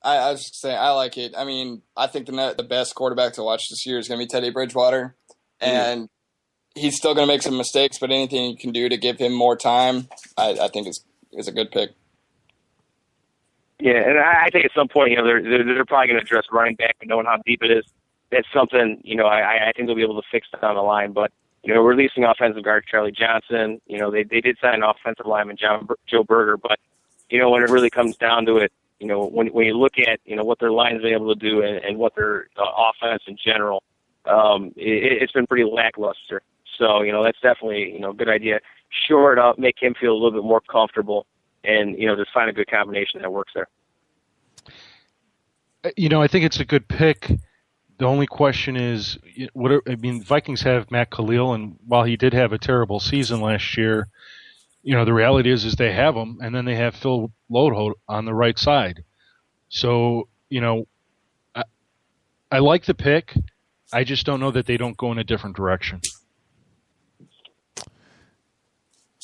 S7: I was just saying, I like it. I mean, I think the best quarterback to watch this year is going to be Teddy Bridgewater. And he's still going to make some mistakes, but anything you can do to give him more time, I think is a good pick.
S6: Yeah, and I think at some point, they're probably going to address running back and knowing how deep it is. that's something, I think they'll be able to fix down the line. But, releasing offensive guard Charlie Johnson, they did sign offensive lineman Joe Berger. But, when it really comes down to it, when you look at, what their line's been able to do and what their offense in general, it's been pretty lackluster. So, that's definitely, a good idea. Shore it up, make him feel a little bit more comfortable, and, just find a good combination that works there.
S8: I think it's a good pick. The only question is, Vikings have Matt Khalil, and while he did have a terrible season last year, the reality is they have him, and then they have Phil Lodeholt on the right side. So, I like the pick. I just don't know that they don't go in a different direction.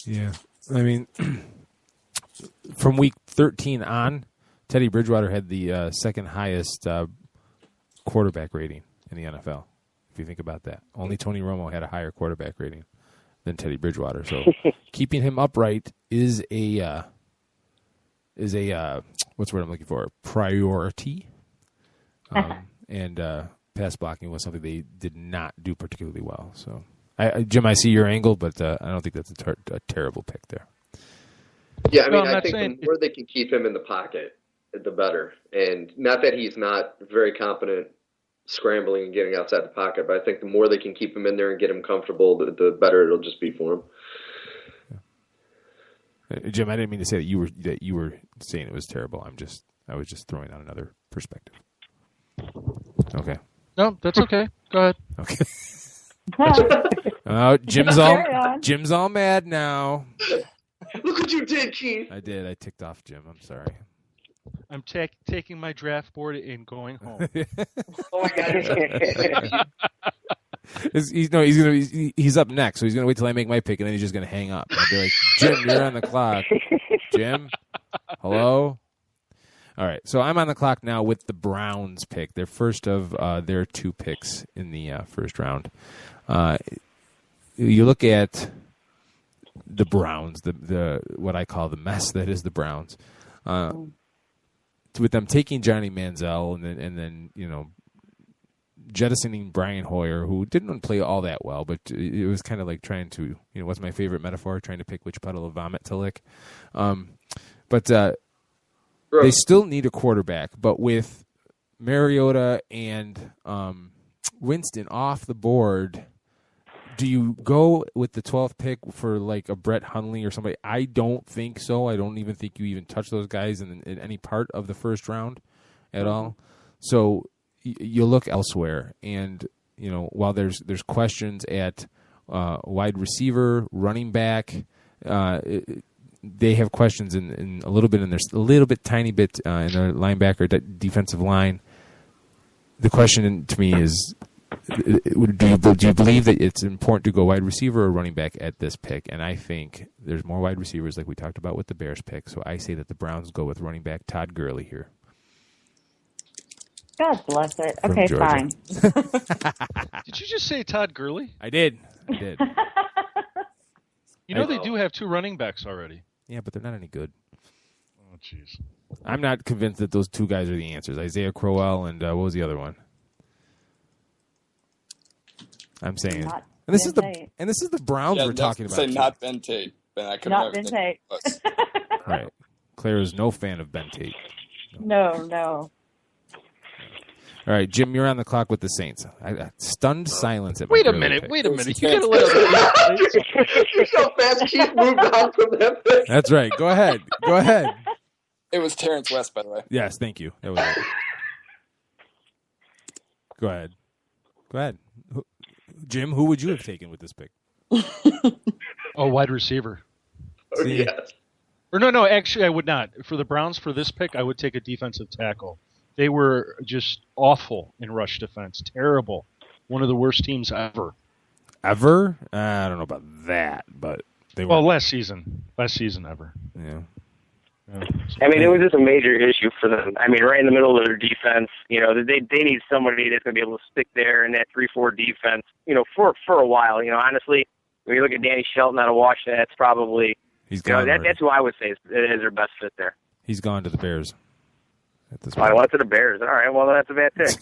S4: Yeah. I mean, from week 13 on, Teddy Bridgewater had the second highest quarterback rating in the NFL, if you think about that. Only Tony Romo had a higher quarterback rating than Teddy Bridgewater. So keeping him upright is a what's the word I'm looking for? Priority. And pass blocking was something they did not do particularly well. So, Jim, I see your angle, but I don't think that's a terrible pick there.
S5: Yeah, I mean, I think the more they can keep him in the pocket, the better. And not that he's not very competent scrambling and getting outside the pocket, but I think the more they can keep him in there and get him comfortable, the better it'll just be for him.
S4: Yeah. Jim, I didn't mean to say that you were saying it was terrible. I was just throwing out another perspective. Okay.
S8: No, that's okay. Go ahead.
S4: Okay. Jim's all mad now.
S5: Look what you did, Keith.
S4: I did. I ticked off Jim. I'm sorry.
S8: I'm taking my draft board and going home.
S5: Oh my God!
S4: He's up next, so he's gonna wait till I make my pick, and then he's just gonna hang up. I'll be like, Jim, you're on the clock. Jim, hello. All right, so I'm on the clock now with the Browns pick. Their first of their two picks in the first round. You look at the Browns, the what I call the mess that is the Browns. With them taking Johnny Manziel and then jettisoning Brian Hoyer, who didn't play all that well, but it was kind of like trying to, what's my favorite metaphor? Trying to pick which puddle of vomit to lick. But they still need a quarterback. But with Mariota and Winston off the board, do you go with the 12th pick for like a Brett Hundley or somebody? I don't think so. I don't even think you even touch those guys in any part of the first round at all. So you look elsewhere, and while there's questions at wide receiver, running back, they have questions in a little bit in their tiny bit in their linebacker defensive line. The question to me is, do you believe that it's important to go wide receiver or running back at this pick? And I think there's more wide receivers, like we talked about with the Bears pick. So I say that the Browns go with running back Todd Gurley here.
S9: God bless it. Okay, fine.
S8: Did you just say Todd Gurley?
S4: I did.
S8: They do have two running backs already.
S4: Yeah, but they're not any good.
S8: Oh, jeez.
S4: I'm not convinced that those two guys are the answers. Isaiah Crowell and what was the other one? I'm saying, and this is the Browns we're talking about.
S7: Say not Ben Tate.
S9: Not Ben Tate.
S4: Right. Claire is no fan of Ben Tate.
S9: No.
S4: All right, Jim, you're on the clock with the Saints. Stunned silence at my
S8: Wait a minute. You gotta let
S5: You so fast Keith moved on from that pick.
S4: That's right. Go ahead.
S7: It was Terrence West, by the way.
S4: Yes, thank you. That was it. Go ahead. Jim, who would you have taken with this pick?
S8: Wide receiver.
S5: Oh, yes.
S8: Or no, actually I would not. For the Browns, for this pick, I would take a defensive tackle. They were just awful in rush defense. Terrible. One of the worst teams ever.
S4: Ever? I don't know about that, but they were.
S8: Well, last season ever.
S4: Yeah.
S6: I mean, it was just a major issue for them. I mean, right in the middle of their defense, they need somebody that's going to be able to stick there in that 3-4 defense, for a while. Honestly, when you look at Danny Shelton out of Washington, that's probably,
S4: he's gone.
S6: That's who I would say is their best fit there.
S4: He's gone to the Bears.
S6: I went to the Bears. All right, well, that's a bad pick.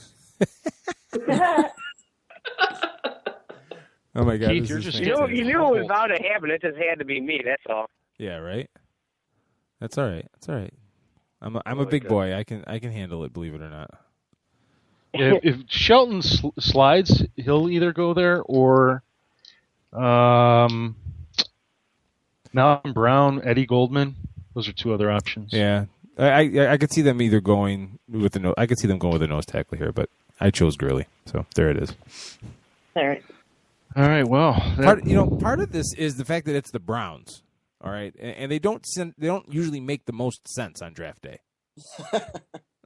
S4: Oh my God!
S8: Keith,
S4: this
S8: you're
S4: is
S8: just
S4: fantastic.
S6: You knew it was bound to happen. It just had to be me. That's all.
S4: Yeah, right. That's all right. That's all right. I'm
S5: Oh
S4: a
S5: my
S4: big
S5: God.
S4: boy. I can handle it. Believe it or not.
S8: If Shelton slides, he'll either go there or Malcolm Brown, Eddie Goldman. Those are two other options.
S4: Yeah, I could see them either going with the I could see them going with a nose tackle here, but I chose Gurley, so there it is.
S9: There.
S8: All right. Well,
S4: Part of this is the fact that it's the Browns. All right, and they don't usually make the most sense on draft day.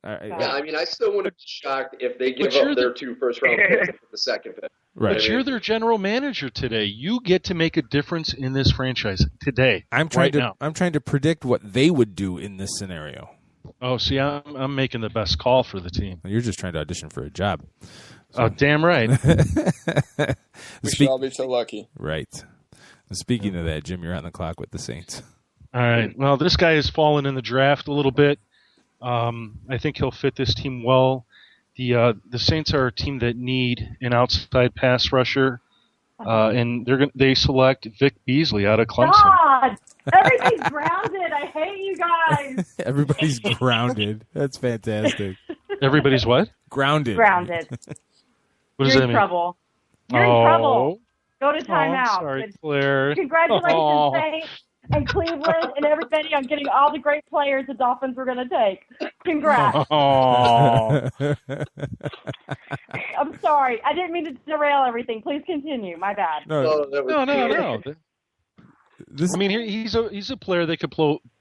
S4: All right.
S5: Yeah, I mean, I still wouldn't be shocked if they give up their 2 first-round picks with the second pick.
S4: Right.
S8: But you're their general manager today. You get to make a difference in this franchise today.
S4: I'm trying
S8: now.
S4: I'm trying to predict what they would do in this scenario.
S8: Oh, see, I'm making the best call for the team.
S4: You're just trying to audition for a job.
S8: Oh, damn right.
S7: We should all be so lucky.
S4: Right. Speaking of that, Jim, you're on the clock with the Saints.
S8: All right. Well, this guy has fallen in the draft a little bit. I think he'll fit this team well. The Saints are a team that need an outside pass rusher, and they select Vic Beasley out of Clemson.
S9: God, everything's grounded. I hate you guys.
S4: Everybody's grounded. That's fantastic.
S8: Everybody's what?
S4: Grounded.
S9: Grounded.
S8: What does
S9: You're
S8: that
S9: in
S8: mean?
S9: trouble. You're in trouble. Go to timeout.
S8: Sorry, Claire.
S9: Congratulations, Saints and Cleveland and everybody on getting all the great players the Dolphins were going to take. Congrats.
S8: Oh.
S9: I'm sorry. I didn't mean to derail everything. Please continue. My bad.
S8: No. I mean, he's a player that could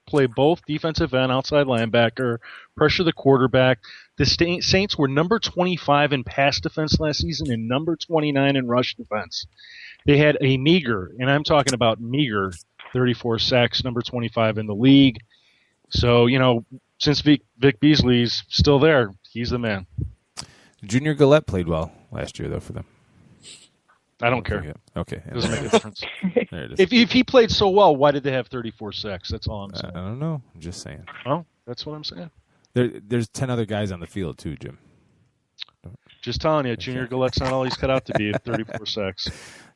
S8: play both defensive end, outside linebacker, pressure the quarterback. The Saints were number 25 in pass defense last season and number 29 in rush defense. They had a meager, and I'm talking about meager, 34 sacks, number 25 in the league. So, since Vic Beasley's still there, he's the man.
S4: Junior Gillette played well last year, though, for them.
S8: I don't care.
S4: Okay.
S8: It doesn't make a difference.
S4: There it is.
S8: If he played so well, why did they have 34 sacks? That's all I'm saying.
S4: I don't know. I'm just saying.
S8: Oh, that's what I'm saying.
S4: There's 10 other guys on the field, too, Jim.
S8: Just telling you, Junior Gillette's not all he's cut out to be at 34 sacks.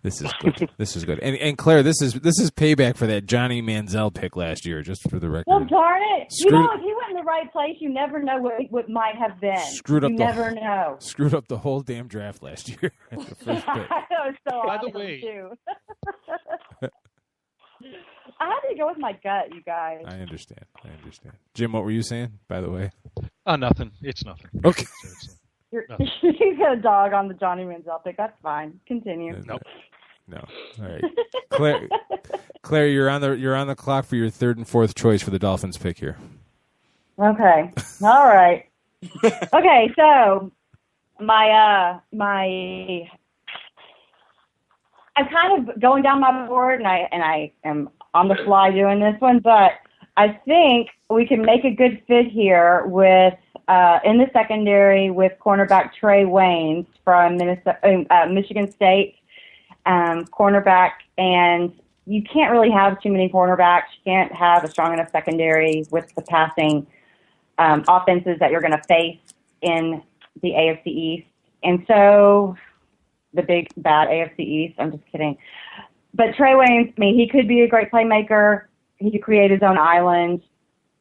S4: This is good. This is good. And Claire, this is payback for that Johnny Manziel pick last year, just for the record.
S9: Well, darn it. If he went in the right place, you never know what might have been.
S4: Screwed up
S9: you never know.
S4: Screwed up the whole damn draft last year. At the first pick.
S9: That was so
S8: By the
S9: awesome,
S8: way-
S9: too. I had to go with my gut, you guys.
S4: I understand. Jim, what were you saying, by the way?
S8: Nothing. It's nothing.
S4: Okay.
S9: You got a dog on the Johnny Manziel pick. That's fine. Continue.
S4: No. All right. Claire, you're on the clock for your third and fourth choice for the Dolphins pick here.
S9: Okay. All right. Okay, so my I'm kind of going down my board, and I am on the fly doing this one, but I think we can make a good fit here with in the secondary with cornerback Trey Waynes from Michigan State, cornerback, and you can't really have too many cornerbacks. You can't have a strong enough secondary with the passing offenses that you're going to face in the AFC East. And so the big, bad AFC East, I'm just kidding. But Trey Waynes, he could be a great playmaker. He could create his own island,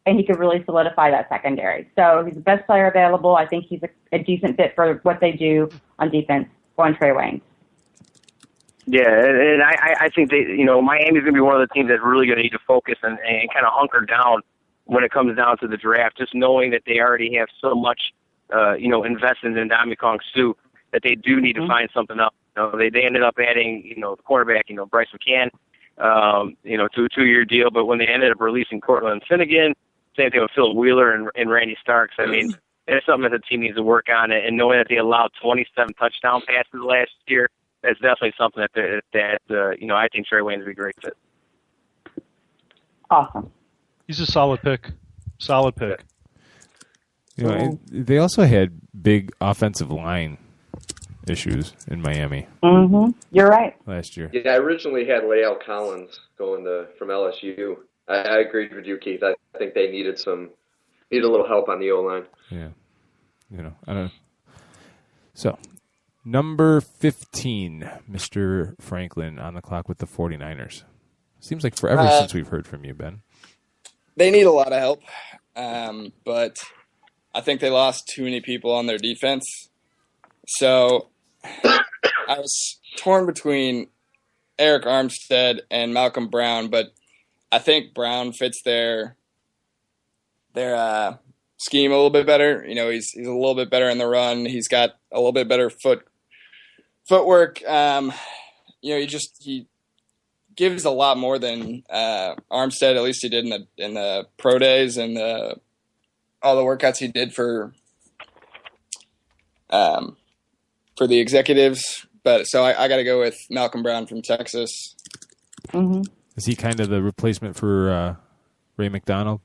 S9: and he could really solidify that secondary. So he's the best player available. I think he's a decent fit for what they do on defense. Going Trey Waynes.
S6: Yeah, and I think Miami's going to be one of the teams that's really going to need to focus and kind of hunker down when it comes down to the draft, just knowing that they already have so much, invested in Ndamukong Suh that they do need to find something else. They ended up adding, the cornerback, Bryce McCann, to a 2-year deal, but when they ended up releasing Cortland Finnegan, same thing with Phil Wheeler and Randy Starks. I mean, it's something that the team needs to work on, and knowing that they allowed 27 touchdown passes last year, that's definitely something that I think Trey Waynes would be a great fit.
S9: Awesome.
S8: He's a solid pick.
S4: They also had big offensive line issues in Miami.
S9: Mm-hmm. You're right.
S4: Last year.
S5: Yeah, I originally had Lael Collins going from LSU. I agreed with you, Keith. I think they needed a little help on the O-line.
S4: Yeah. I don't. So, number 15, Mr. Franklin on the clock with the 49ers. Seems like forever since we've heard from you, Ben.
S7: They need a lot of help, but I think they lost too many people on their defense. So I was torn between Eric Armstead and Malcolm Brown, but I think Brown fits their scheme a little bit better. You know, he's a little bit better in the run. He's got a little bit better footwork. You know, he gives a lot more than Armstead. At least he did in the pro days and all the workouts he did for the executives. But so I got to go with Malcolm Brown from Texas.
S9: Mm-hmm.
S4: Is he kind of the replacement for Ray McDonald?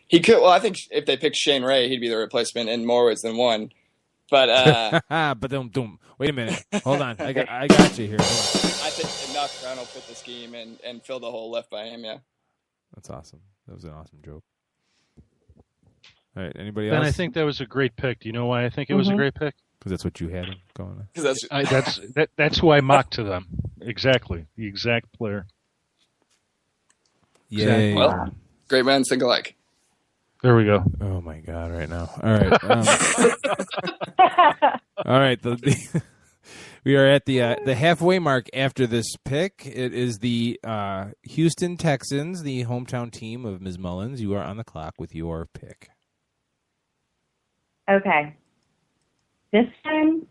S7: He could. Well, I think if they picked Shane Ray, he'd be the replacement in more ways than one. But
S4: wait a minute. Hold on. I got you here.
S7: I think Malcolm Brown will fit the scheme and fill the hole left by him. Yeah,
S4: that's awesome. That was an awesome joke. All right. Anybody else?
S8: Ben, I think that was a great pick. Do you know why I think it was a great pick?
S4: Because that's what you had going on.
S7: That's
S8: who I mocked to them. Exactly. The exact player.
S4: Yay.
S7: Well, great minds think alike.
S8: There we go.
S4: Oh my God! Right now. All right. All right. We are at the halfway mark after this pick. It is the Houston Texans, the hometown team of Ms. Mullins. You are on the clock with your pick.
S9: Okay. This one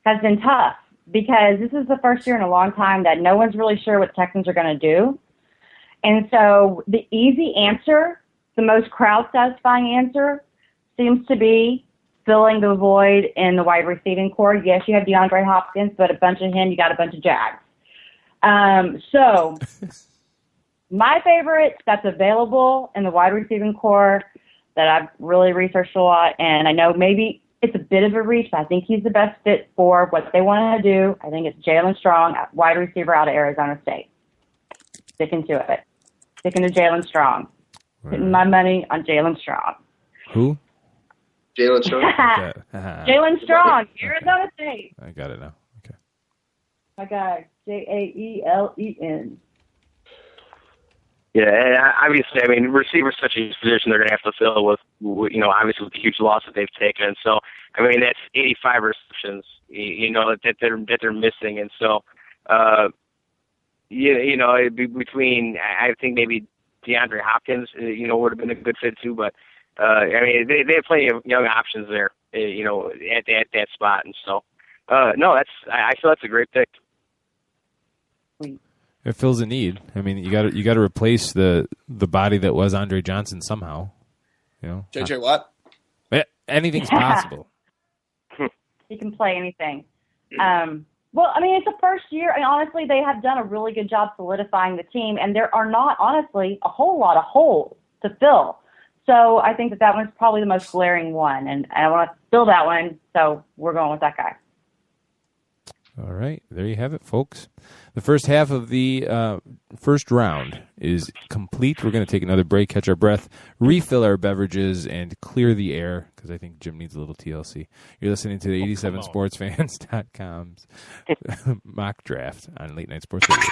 S9: has been tough because this is the first year in a long time that no one's really sure what the Texans are going to do. And so the easy answer, the most crowd-satisfying answer, seems to be filling the void in the wide receiving core. Yes, you have DeAndre Hopkins, but a bunch of him, you got a bunch of Jags. So my favorite that's available in the wide receiving core that I've really researched a lot, and I know maybe it's a bit of a reach, but I think he's the best fit for what they want to do. I think it's Jalen Strong, wide receiver out of Arizona State. Sticking to it. Sticking to Jalen Strong. Putting my money on Jalen Strong.
S4: Who?
S5: Jalen Strong?
S9: Jalen Strong, Arizona State.
S4: I got it now. Okay.
S9: My guy, Jaelen.
S6: Yeah, and obviously, I mean, receiver's such a huge position they're going to have to fill with, obviously with the huge loss that they've taken. And so, I mean, that's 85 receptions, that they're missing. And so, between, I think maybe DeAndre Hopkins, would have been a good fit too. But, I mean, they have plenty of young options there, at that spot. And so, I feel that's a great pick.
S4: It fills a need. I mean, you got to replace the body that was Andre Johnson somehow.
S7: JJ Watt.
S4: Anything's possible.
S9: He can play anything. Well, I mean, it's the first year, and honestly, they have done a really good job solidifying the team, and there are not, honestly, a whole lot of holes to fill. So I think that one's probably the most glaring one, and I want to fill that one, so we're going with that guy.
S4: All right, there you have it, folks. The first half of the first round is complete. We're going to take another break, catch our breath, refill our beverages, and clear the air, because I think Jim needs a little TLC. You're listening to the 87sportsfans.com's mock draft on Late Night Sports Radio.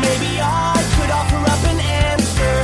S10: Maybe I could offer up an answer.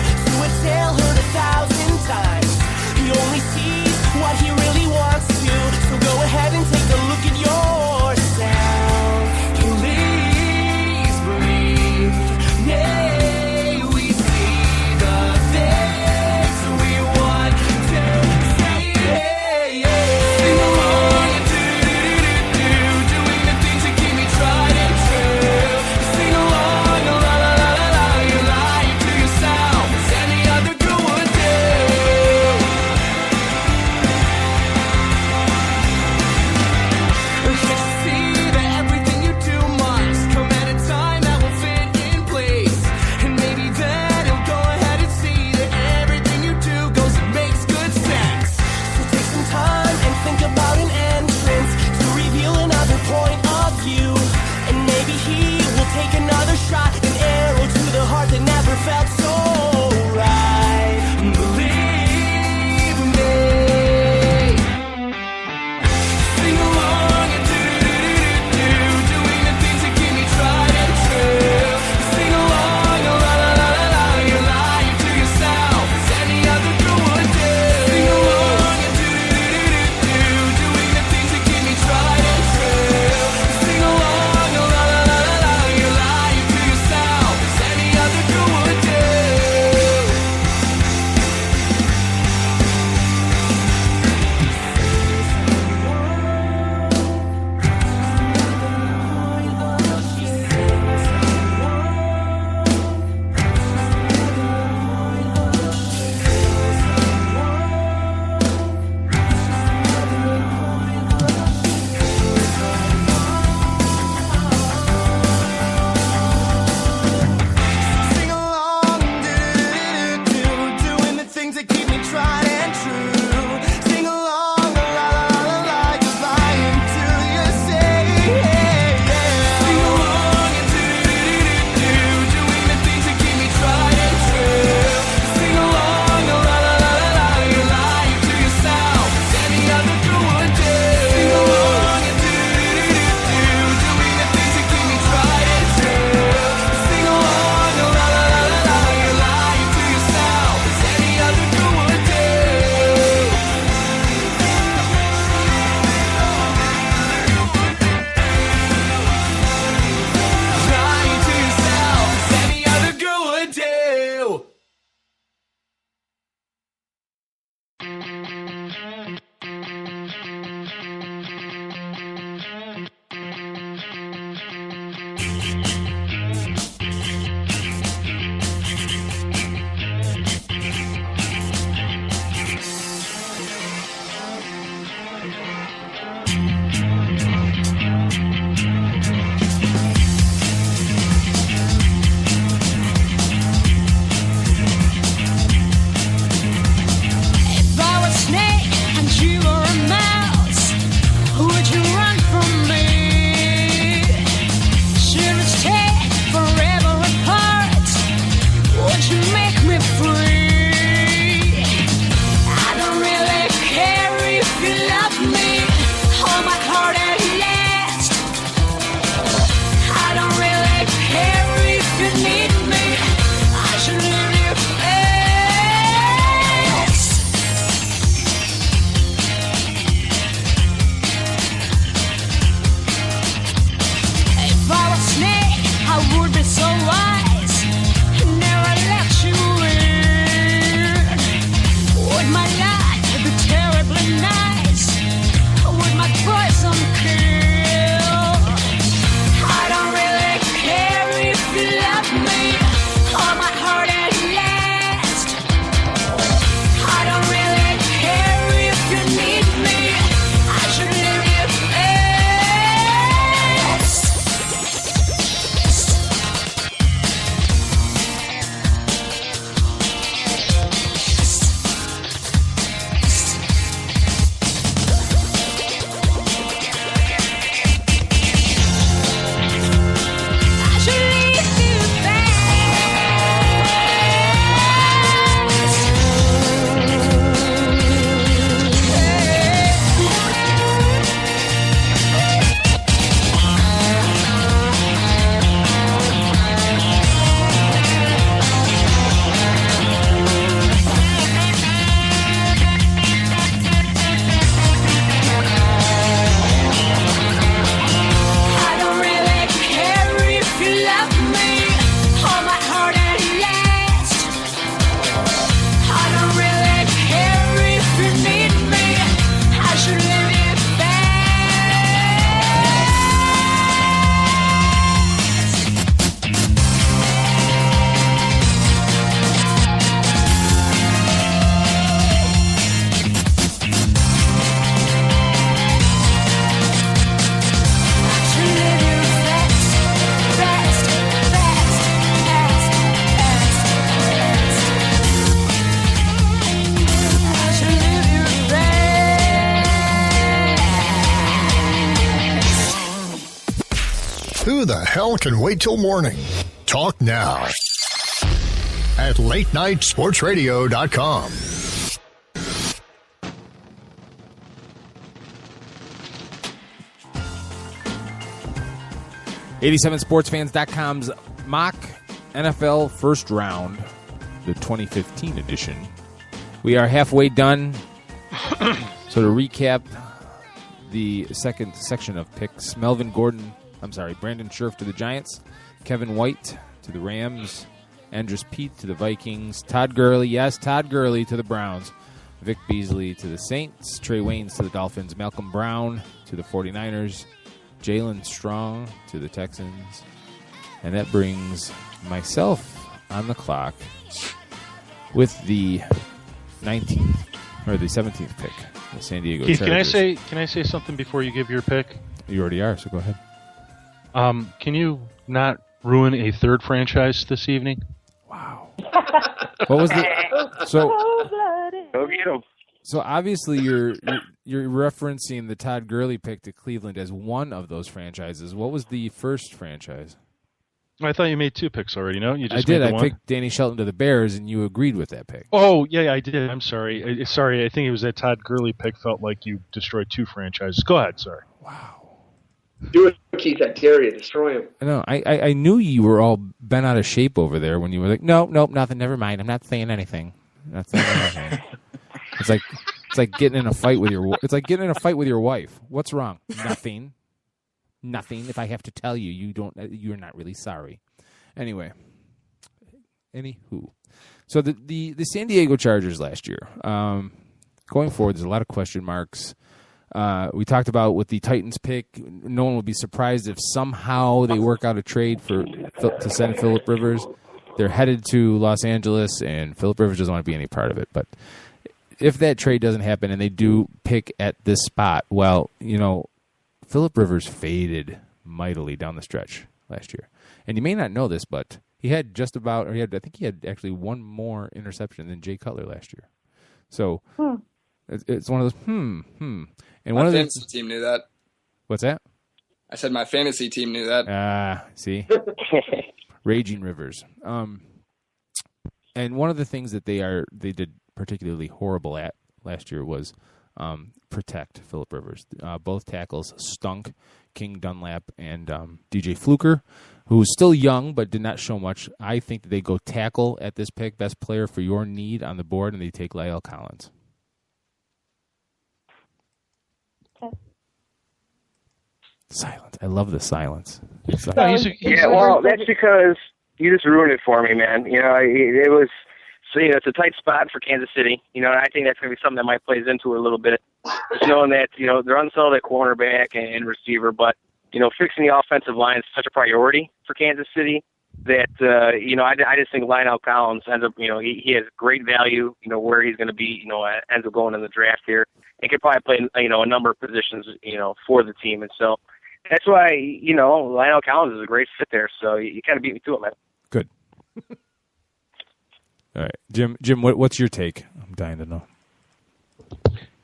S2: If I was a snake and you were a mouse, would you run from me? Should we stay forever apart? Would you make me free? I don't really care if you love me. Hold my heart at last. I don't really care if you need me. I should leave you fast. If I was a snake, I would be so wise. Never let you in. Would my life be terribly nice? Would my poison kill? I don't really care if you love me. Hold my heart at last. I don't really care if you need me. I should leave you fast. I should leave you I don't really care if you love me. Hold my heart at last. I don't really care if you need me. I should leave you
S1: Who the hell can wait till morning? Talk now at latenightsportsradio.com.
S4: '87sportsfans.com's mock NFL first round, the 2015 edition. We are halfway done. So to recap the second section of picks, Brandon Scherf to the Giants, Kevin White to the Rams, Andres Pete to the Vikings, Todd Gurley to the Browns, Vic Beasley to the Saints, Trey Waynes to the Dolphins, Malcolm Brown to the 49ers, Jalen Strong to the Texans, and that brings myself on the clock with the 19th or the 17th pick, the San Diego
S8: Keith,
S4: Chargers.
S8: can I say something before you give your pick?
S4: You already are, so go ahead.
S8: Can you not ruin a third franchise this evening?
S4: Wow. What was the so?
S6: Go get 'em.
S4: So obviously you're referencing the Todd Gurley pick to Cleveland as one of those franchises. What was the first franchise?
S8: I thought you made two picks already. No, you just
S4: I did.
S8: Made the
S4: I
S8: one?
S4: picked Danny Shelton to the Bears, and you agreed with that pick.
S8: Oh yeah, I did. I'm sorry. Sorry, I think it was that Todd Gurley pick. Felt like you destroyed two franchises. Go ahead. Sorry.
S4: Wow.
S5: Do it, Keith. I dare you. Destroy him.
S4: I know. I knew you were all bent out of shape over there when you were like, nope, nothing. Never mind. I'm not saying anything. It's like getting in a fight with your. It's like getting in a fight with your wife. What's wrong? Nothing. Nothing. If I have to tell you, you're not really sorry. Anyway. Anywho. So the San Diego Chargers last year. Going forward, there's a lot of question marks. We talked about with the Titans pick, no one would be surprised if somehow they work out a trade to send Phillip Rivers. They're headed to Los Angeles, and Phillip Rivers doesn't want to be any part of it. But if that trade doesn't happen and they do pick at this spot, well, Phillip Rivers faded mightily down the stretch last year. And you may not know this, but he had I think he had actually one more interception than Jay Cutler last year. So it's one of those, And
S7: my fantasy team knew that.
S4: What's that?
S7: I said my fantasy team knew that.
S4: See? Raging Rivers. And one of the things that they did particularly horrible at last year was protect Phillip Rivers. Both tackles stunk, King Dunlap and DJ Fluker, who's still young but did not show much. I think that they go tackle at this pick, best player for your need on the board, and they take Lyle Collins.
S9: Okay.
S4: Silence. I love the silence.
S6: Well, that's because you just ruined it for me, man. It was, it's a tight spot for Kansas City. And I think that's going to be something that might plays into it a little bit. Just knowing that, they're unsettled at cornerback and receiver, but, fixing the offensive line is such a priority for Kansas City that, I just think Lionel Collins ends up, he has great value, where he's going to be, ends up going in the draft here and could probably play, a number of positions, for the team. And so, that's why, Lionel Collins is a great fit there. So you kind of beat me to it, man.
S4: Good. All right. Jim, what's your take? I'm dying to know.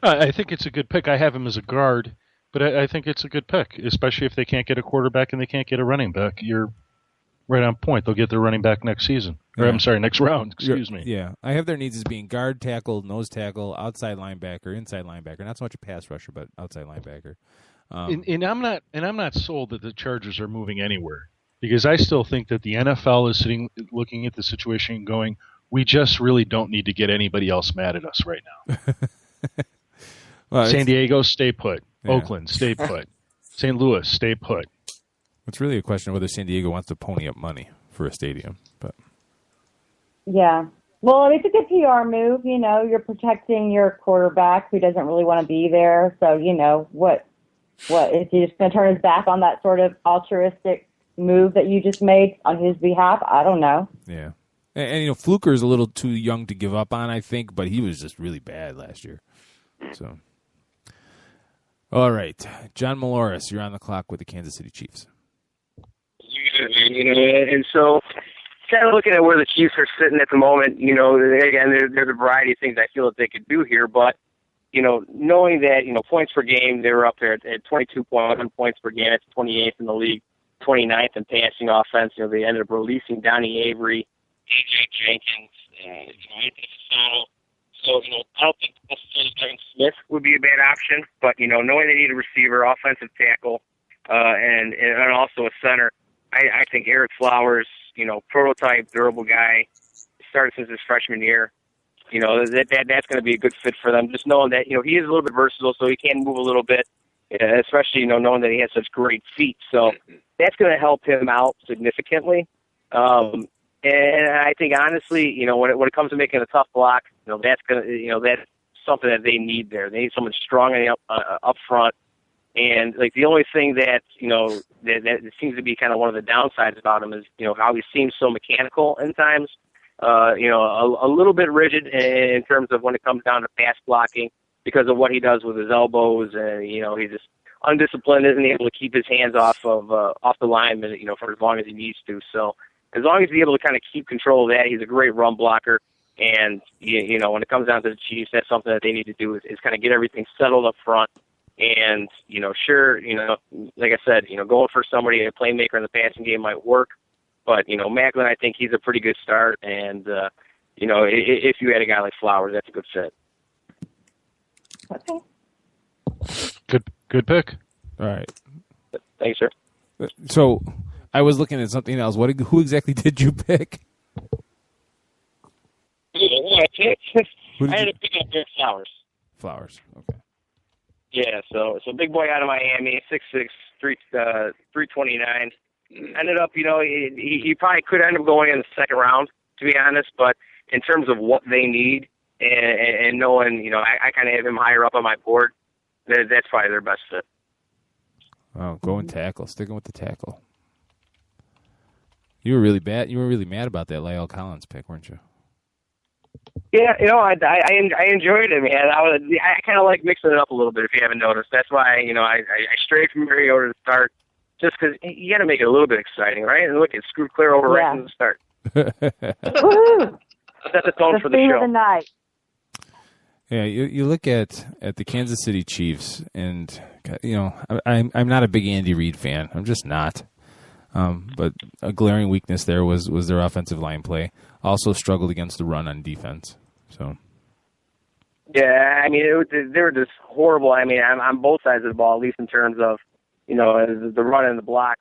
S8: I think it's a good pick. I have him as a guard, but I think it's a good pick, especially if they can't get a quarterback and they can't get a running back. You're right on point. They'll get their running back next season. Or, I'm sorry, next round. Excuse me.
S4: Yeah. I have their needs as being guard, tackle, nose tackle, outside linebacker, inside linebacker. Not so much a pass rusher, but outside linebacker.
S8: And I'm not sold that the Chargers are moving anywhere, because I still think that the NFL is looking at the situation and going, we just really don't need to get anybody else mad at us right now.
S4: Well,
S8: San Diego, stay put.
S4: Yeah.
S8: Oakland, stay put. St. Louis, stay put.
S4: It's really a question of whether San Diego wants to pony up money for a stadium. But
S9: Yeah. Well, it's a good PR move. You're protecting your quarterback who doesn't really want to be there. So, what is he just going to turn his back on that sort of altruistic move that you just made on his behalf? I don't know.
S4: Yeah. And Fluker is a little too young to give up on, I think, but he was just really bad last year. So, all right. John Maloris, you're on the clock with the Kansas City Chiefs.
S6: And so kind of looking at where the Chiefs are sitting at the moment, again, there's a variety of things I feel that they could do here, but knowing that, points per game, they were up there at 22.1 points per game. That's 28th in the league, 29th in passing offense. They ended up releasing Donnie Avery, A.J. Jenkins, Anthony Fasano. So, I don't think necessarily Kevin Smith would be a bad option, but, knowing they need a receiver, offensive tackle, and also a center, I think Eric Flowers, prototype, durable guy, started since his freshman year. That's going to be a good fit for them. Just knowing that, he is a little bit versatile, so he can move a little bit, especially, knowing that he has such great feet. So that's going to help him out significantly. And I think, honestly, when it comes to making a tough block, that's going to, that's something that they need there. They need someone strong up front. And the only thing that that seems to be kind of one of the downsides about him is how he seems so mechanical in times. A little bit rigid in terms of when it comes down to pass blocking because of what he does with his elbows, and he's just undisciplined, isn't able to keep his hands off the lineman, for as long as he needs to. So as long as he's able to kind of keep control of that, he's a great run blocker. And when it comes down to the Chiefs, that's something that they need to do is kind of get everything settled up front. And, like I said, going for somebody, a playmaker in the passing game might work. But, Macklin, I think he's a pretty good start. And, if you had a guy like Flowers, that's a good fit.
S9: Okay.
S8: Good pick.
S4: All right.
S6: Thanks, sir.
S4: So I was looking at something else. Who exactly did you pick?
S6: I ended up picking up Eric Flowers.
S4: Flowers. Okay.
S6: Yeah, so big boy out of Miami, 6'6", 329. Ended up, he probably could end up going in the second round, to be honest. But in terms of what they need, and knowing, I kind of have him higher up on my board that's probably their best fit.
S4: Oh, going tackle. Sticking with the tackle. You were really bad. You were really mad about that Lyle Collins pick, weren't you?
S6: Yeah, I enjoyed it, man. I kind of like mixing it up a little bit. If you haven't noticed, that's why I strayed from Mariota to start, just because you got to make it a little bit exciting, right? And look, it screwed clear over right from the start.
S9: Woohoo!
S6: Set the tone for the
S9: theme
S6: show.
S9: of the night.
S4: Yeah, you look at the Kansas City Chiefs, and I'm not a big Andy Reid fan. I'm just not. But a glaring weakness there was their offensive line play. Also struggled against the run on defense. So.
S6: Yeah, I mean, they were just horrible. I mean, on both sides of the ball, at least in terms of, the run and the block,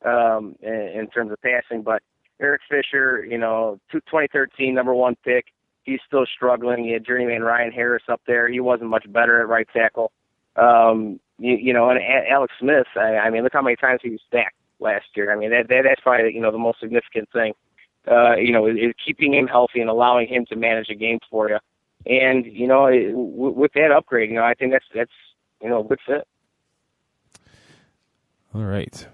S6: in terms of passing. But Eric Fisher, 2013 number 1 pick, he's still struggling. You had journeyman Ryan Harris up there. He wasn't much better at right tackle. And Alex Smith, I mean, look how many times he was sacked last year. I mean, that's probably, the most significant thing. Is keeping him healthy and allowing him to manage a game for you. And, with that upgrade, I think that's a good fit.
S4: All right.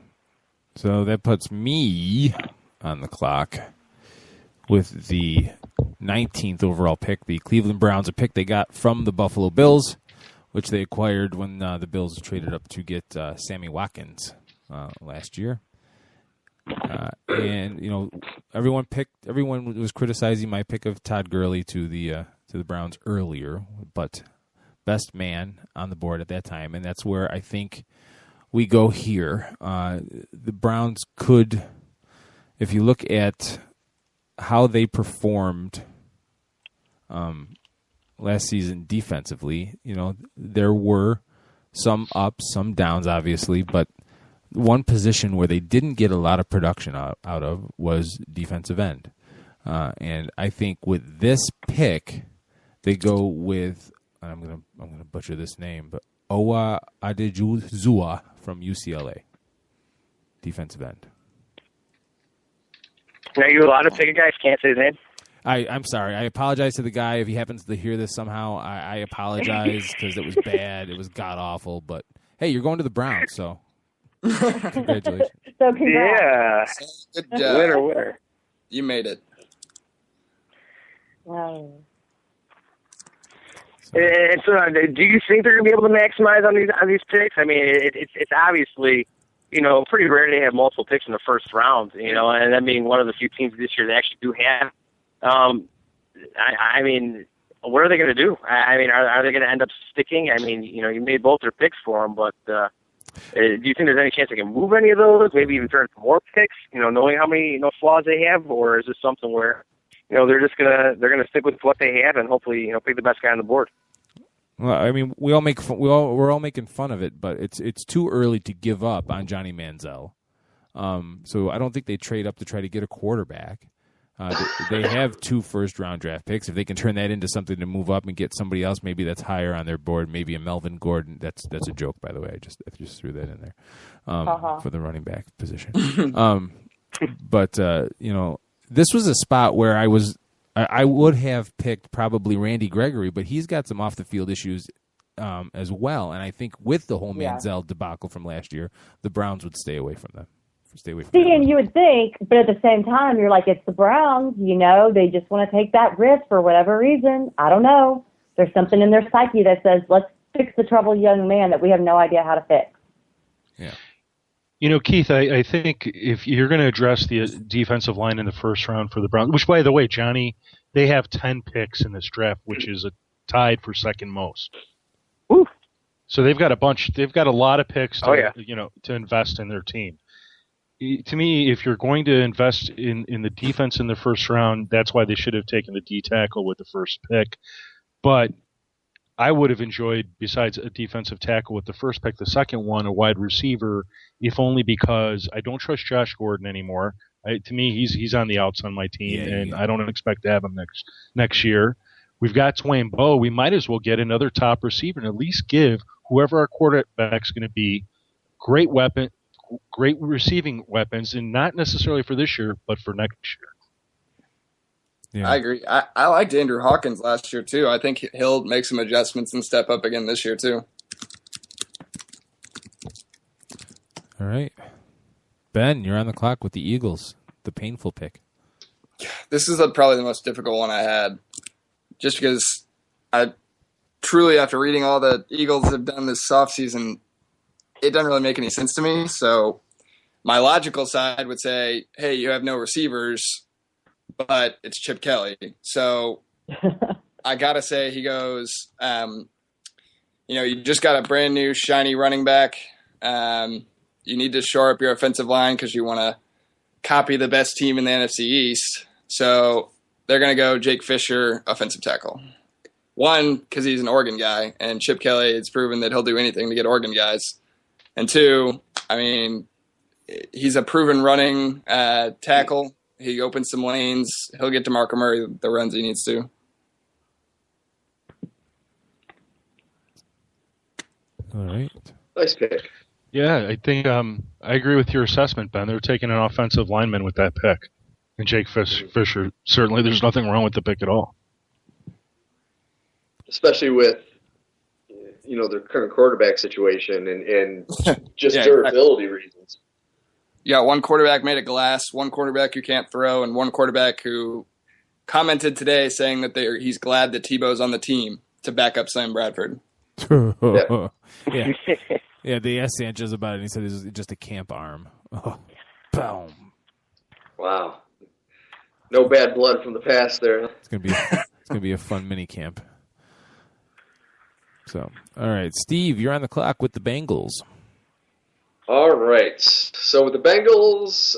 S4: So that puts me on the clock with the 19th overall pick, the Cleveland Browns, a pick they got from the Buffalo Bills, which they acquired when the Bills traded up to get Sammy Watkins last year. And everyone was criticizing my pick of Todd Gurley to the Browns earlier, but best man on the board at that time, and that's where I think we go here. The Browns could, if you look at how they performed last season defensively, there were some ups, some downs, obviously, but one position where they didn't get a lot of production out of was defensive end. And I think with this pick, they go with, I'm gonna butcher this name, but Owa Adejuzua from UCLA, defensive end.
S6: Are you allowed to pick a guy? Can't say his name.
S4: I'm sorry. I apologize to the guy if he happens to hear this somehow. I apologize because it was bad. It was god awful. But hey, you're going to the Browns, so congratulations.
S9: So congrats.
S6: Yeah.
S7: Good job.
S6: Winner.
S7: You made it.
S9: Wow.
S6: And so, do you think they're going to be able to maximize on these picks? I mean, it's obviously, pretty rare to have multiple picks in the first round, and that being one of the few teams this year that actually do have. I mean, what are they going to do? I mean, are they going to end up sticking? I mean, you made both their picks for them, but do you think there's any chance they can move any of those? Maybe even turn to more picks? Knowing how many flaws they have, or is this something where they're gonna stick with what they have and hopefully pick the best guy on the board?
S4: Well, I mean, we're all making fun of it, but it's too early to give up on Johnny Manziel. So I don't think they trade up to try to get a quarterback. They have 2 first-round draft picks. If they can turn that into something to move up and get somebody else, maybe that's higher on their board. Maybe a Melvin Gordon. That's a joke, by the way. I just threw that in there for the running back position. But this was a spot where I would have picked probably Randy Gregory, but he's got some off-the-field issues as well. And I think with the whole Manziel debacle from last year, the Browns would stay away from them.
S9: And you would think, but at the same time, you're like, it's the Browns, they just want to take that risk for whatever reason. I don't know. There's something in their psyche that says, let's fix the troubled young man that we have no idea how to fix.
S4: Yeah.
S8: Keith, I think if you're going to address the defensive line in the first round for the Browns, which, by the way, Johnny, they have 10 picks in this draft, which is tied for second most.
S6: Ooh.
S8: So they've got a bunch. They've got a lot of picks to, to invest in their team. To me, if you're going to invest in the defense in the first round, that's why they should have taken the D tackle with the first pick. But I would have enjoyed, besides a defensive tackle with the first pick, the second one, a wide receiver, if only because I don't trust Josh Gordon anymore. To me, he's on the outs on my team, and I don't expect to have him next year. We've got Twain Bowe. We might as well get another top receiver and at least give whoever our quarterback's going to be great receiving weapons, and not necessarily for this year, but for next year.
S7: Yeah. I agree. I liked Andrew Hawkins last year, too. I think he'll make some adjustments and step up again this year, too.
S4: All right. Ben, you're on the clock with the Eagles, the painful pick.
S7: This is probably the most difficult one I had, just because I truly, after reading all the Eagles have done this offseason, it doesn't really make any sense to me. So my logical side would say, hey, you have no receivers, but it's Chip Kelly. So I got to say he goes, you just got a brand new shiny running back. You need to shore up your offensive line because you want to copy the best team in the NFC East. So they're going to go Jake Fisher, offensive tackle. One, because he's an Oregon guy, and Chip Kelly has proven that he'll do anything to get Oregon guys. And two, I mean, he's a proven running tackle. He opens some lanes. He'll get to Marco Murray the runs he needs to.
S4: All right.
S5: Nice pick.
S8: Yeah, I think I agree with your assessment, Ben. They're taking an offensive lineman with that pick. And Jake Fisher, certainly there's nothing wrong with the pick at all.
S5: Especially with, their current quarterback situation and just durability reasons.
S7: You got one quarterback made of glass, one quarterback who can't throw, and one quarterback who commented today saying that he's glad that Tebow's on the team to back up Sam Bradford.
S4: Yeah. Yeah, they asked Sanchez about it, and he said it was just a camp arm. Oh, boom.
S5: Wow. No bad blood from the past there.
S4: It's gonna be a fun mini camp. So, all right, Steve, you're on the clock with the Bengals.
S5: All right. So with the Bengals,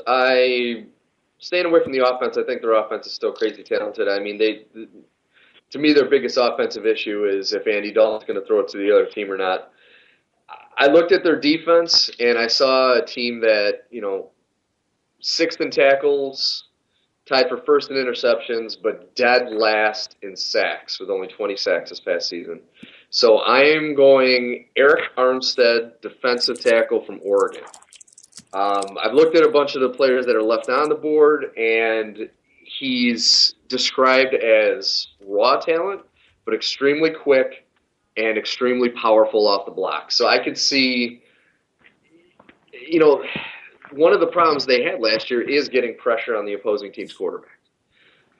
S5: staying away from the offense. I think their offense is still crazy talented. I mean, to me, their biggest offensive issue is if Andy Dalton's going to throw it to the other team or not. I looked at their defense, and I saw a team that, sixth in tackles, tied for first in interceptions, but dead last in sacks with only 20 sacks this past season. So I am going Eric Armstead, defensive tackle from Oregon. I've looked at a bunch of the players that are left on the board, and he's described as raw talent, but extremely quick and extremely powerful off the block. So I could see, one of the problems they had last year is getting pressure on the opposing team's quarterback.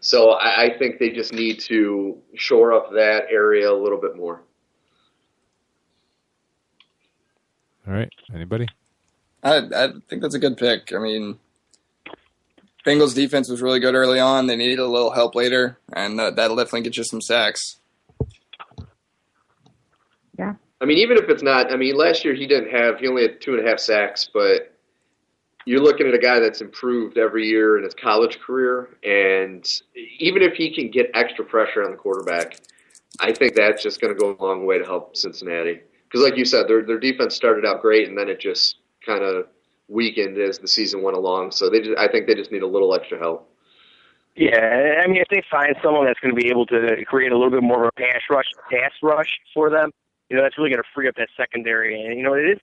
S5: So I think they just need to shore up that area a little bit more.
S4: All right. Anybody?
S7: I think that's a good pick. I mean, Bengals defense was really good early on. They needed a little help later, and that'll definitely get you some sacks.
S9: Yeah.
S5: I mean, even if it's not, last year he only had 2.5 sacks, but you're looking at a guy that's improved every year in his college career, and even if he can get extra pressure on the quarterback, I think that's just going to go a long way to help Cincinnati. Because like you said, their defense started out great, and then it just kind of weakened as the season went along. So I think they just need a little extra help.
S6: Yeah, if they find someone that's going to be able to create a little bit more of a pass rush for them, that's really going to free up that secondary. And, it is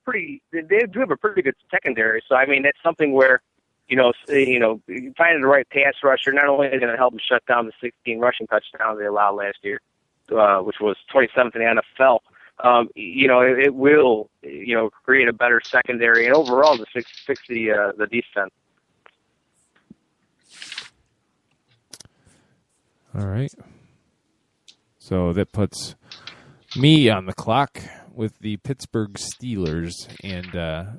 S6: they do have a pretty good secondary. So, that's something where, finding the right pass rusher, not only is it going to help them shut down the 16 rushing touchdowns they allowed last year, which was 27th in the NFL, it will, create a better secondary and overall to fix the defense.
S4: All right. So that puts me on the clock with the Pittsburgh Steelers and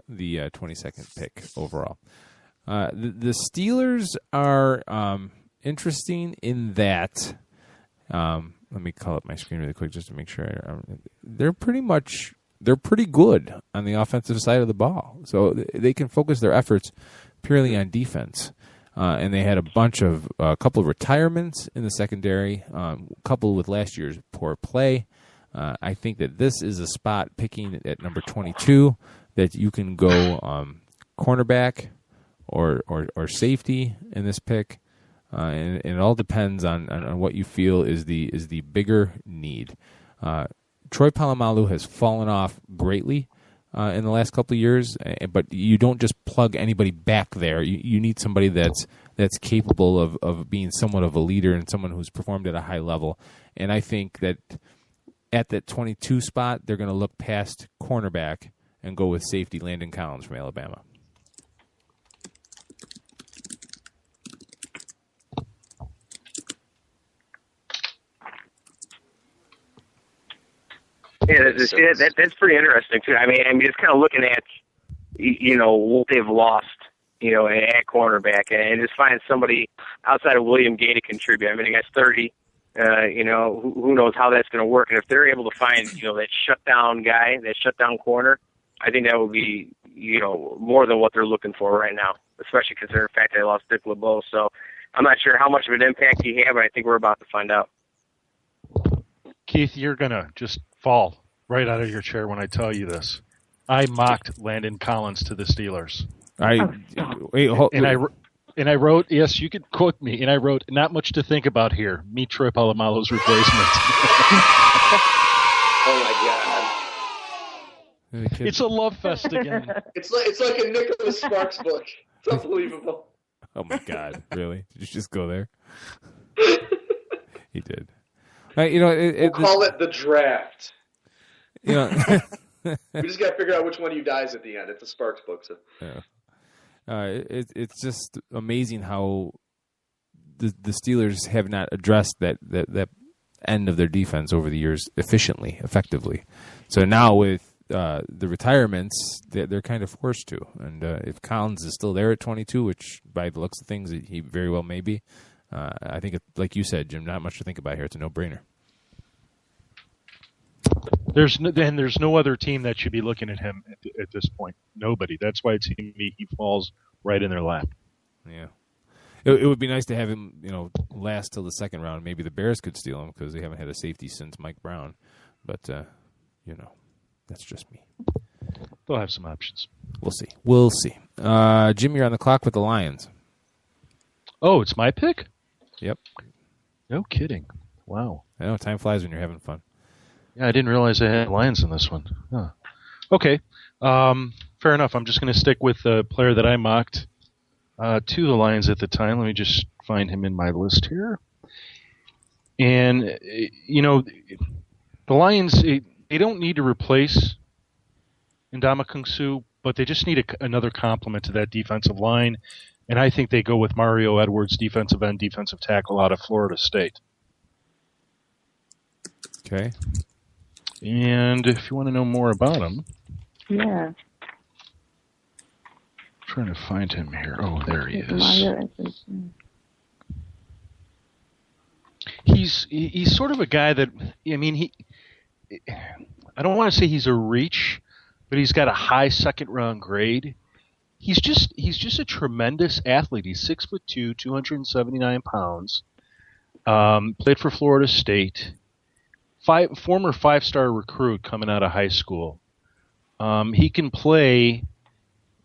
S4: the 22nd pick overall. The Steelers are interesting in that. Let me call up my screen really quick just to make sure. They're pretty good on the offensive side of the ball, so they can focus their efforts purely on defense. And they had a couple of retirements in the secondary, coupled with last year's poor play. I think that this is a spot picking at number 22 that you can go cornerback or safety in this pick, and it all depends on what you feel is the bigger need. Troy Polamalu has fallen off greatly in the last couple of years, but you don't just plug anybody back there. You need somebody that's capable of being somewhat of a leader and someone who's performed at a high level. And I think that at that 22 spot, they're going to look past cornerback and go with safety Landon Collins from Alabama.
S6: Yeah, that's pretty interesting too. I mean, just kind of looking at, what they've lost, at cornerback, and just find somebody outside of William Gay to contribute. I mean, the guy's 30. Who knows how that's going to work? And if they're able to find, that shutdown guy, that shutdown corner, I think that would be, more than what they're looking for right now, especially considering the fact that they lost Dick LeBeau. So I'm not sure how much of an impact he had, but I think we're about to find out.
S8: Keith, you're going to just fall right out of your chair when I tell you this. I mocked Landon Collins to the Steelers. And I wrote, yes, you could quote me, and I wrote, not much to think about here. Meet Troy Polamalu's replacement.
S5: Oh, my God.
S8: It's a love fest again.
S5: It's like a Nicholas Sparks book. It's unbelievable.
S4: Oh, my God. Really? Did you just go there? He did.
S5: We'll call it the draft.
S4: We
S5: just got to figure out which one of you dies at the end. It's a Sparks book. So.
S4: Yeah. It's just amazing how the Steelers have not addressed that end of their defense over the years effectively. So now with the retirements, they're kind of forced to. And if Collins is still there at 22, which by the looks of things he very well may be, I think, like you said, Jim, not much to think about here. It's a no-brainer.
S8: There's no other team that should be looking at him at this point. Nobody. That's why it seems to me he falls right in their lap.
S4: Yeah. It would be nice to have him, last till the second round. Maybe the Bears could steal him because they haven't had a safety since Mike Brown. But, that's just me.
S8: They'll have some options.
S4: We'll see. Jim, you're on the clock with the Lions.
S8: Oh, it's my pick?
S4: Yep.
S8: No kidding. Wow.
S4: I know, time flies when you're having fun.
S8: Yeah, I didn't realize I had Lions in this one. Huh. Okay. Fair enough. I'm just going to stick with the player that I mocked to the Lions at the time. Let me just find him in my list here. And, the Lions, they don't need to replace Ndamukong Suh, but they just need another complement to that defensive line. And I think they go with Mario Edwards, defensive end, defensive tackle out of Florida State.
S4: Okay.
S8: And if you want to know more about him.
S9: Yeah.
S8: I'm trying to find him here. Oh, there he is. He's sort of a guy that, I don't want to say he's a reach, but he's got a high second-round grade. He's just a tremendous athlete. He's 6'2", 279 pounds. Played for Florida State. Former five-star recruit coming out of high school. He can play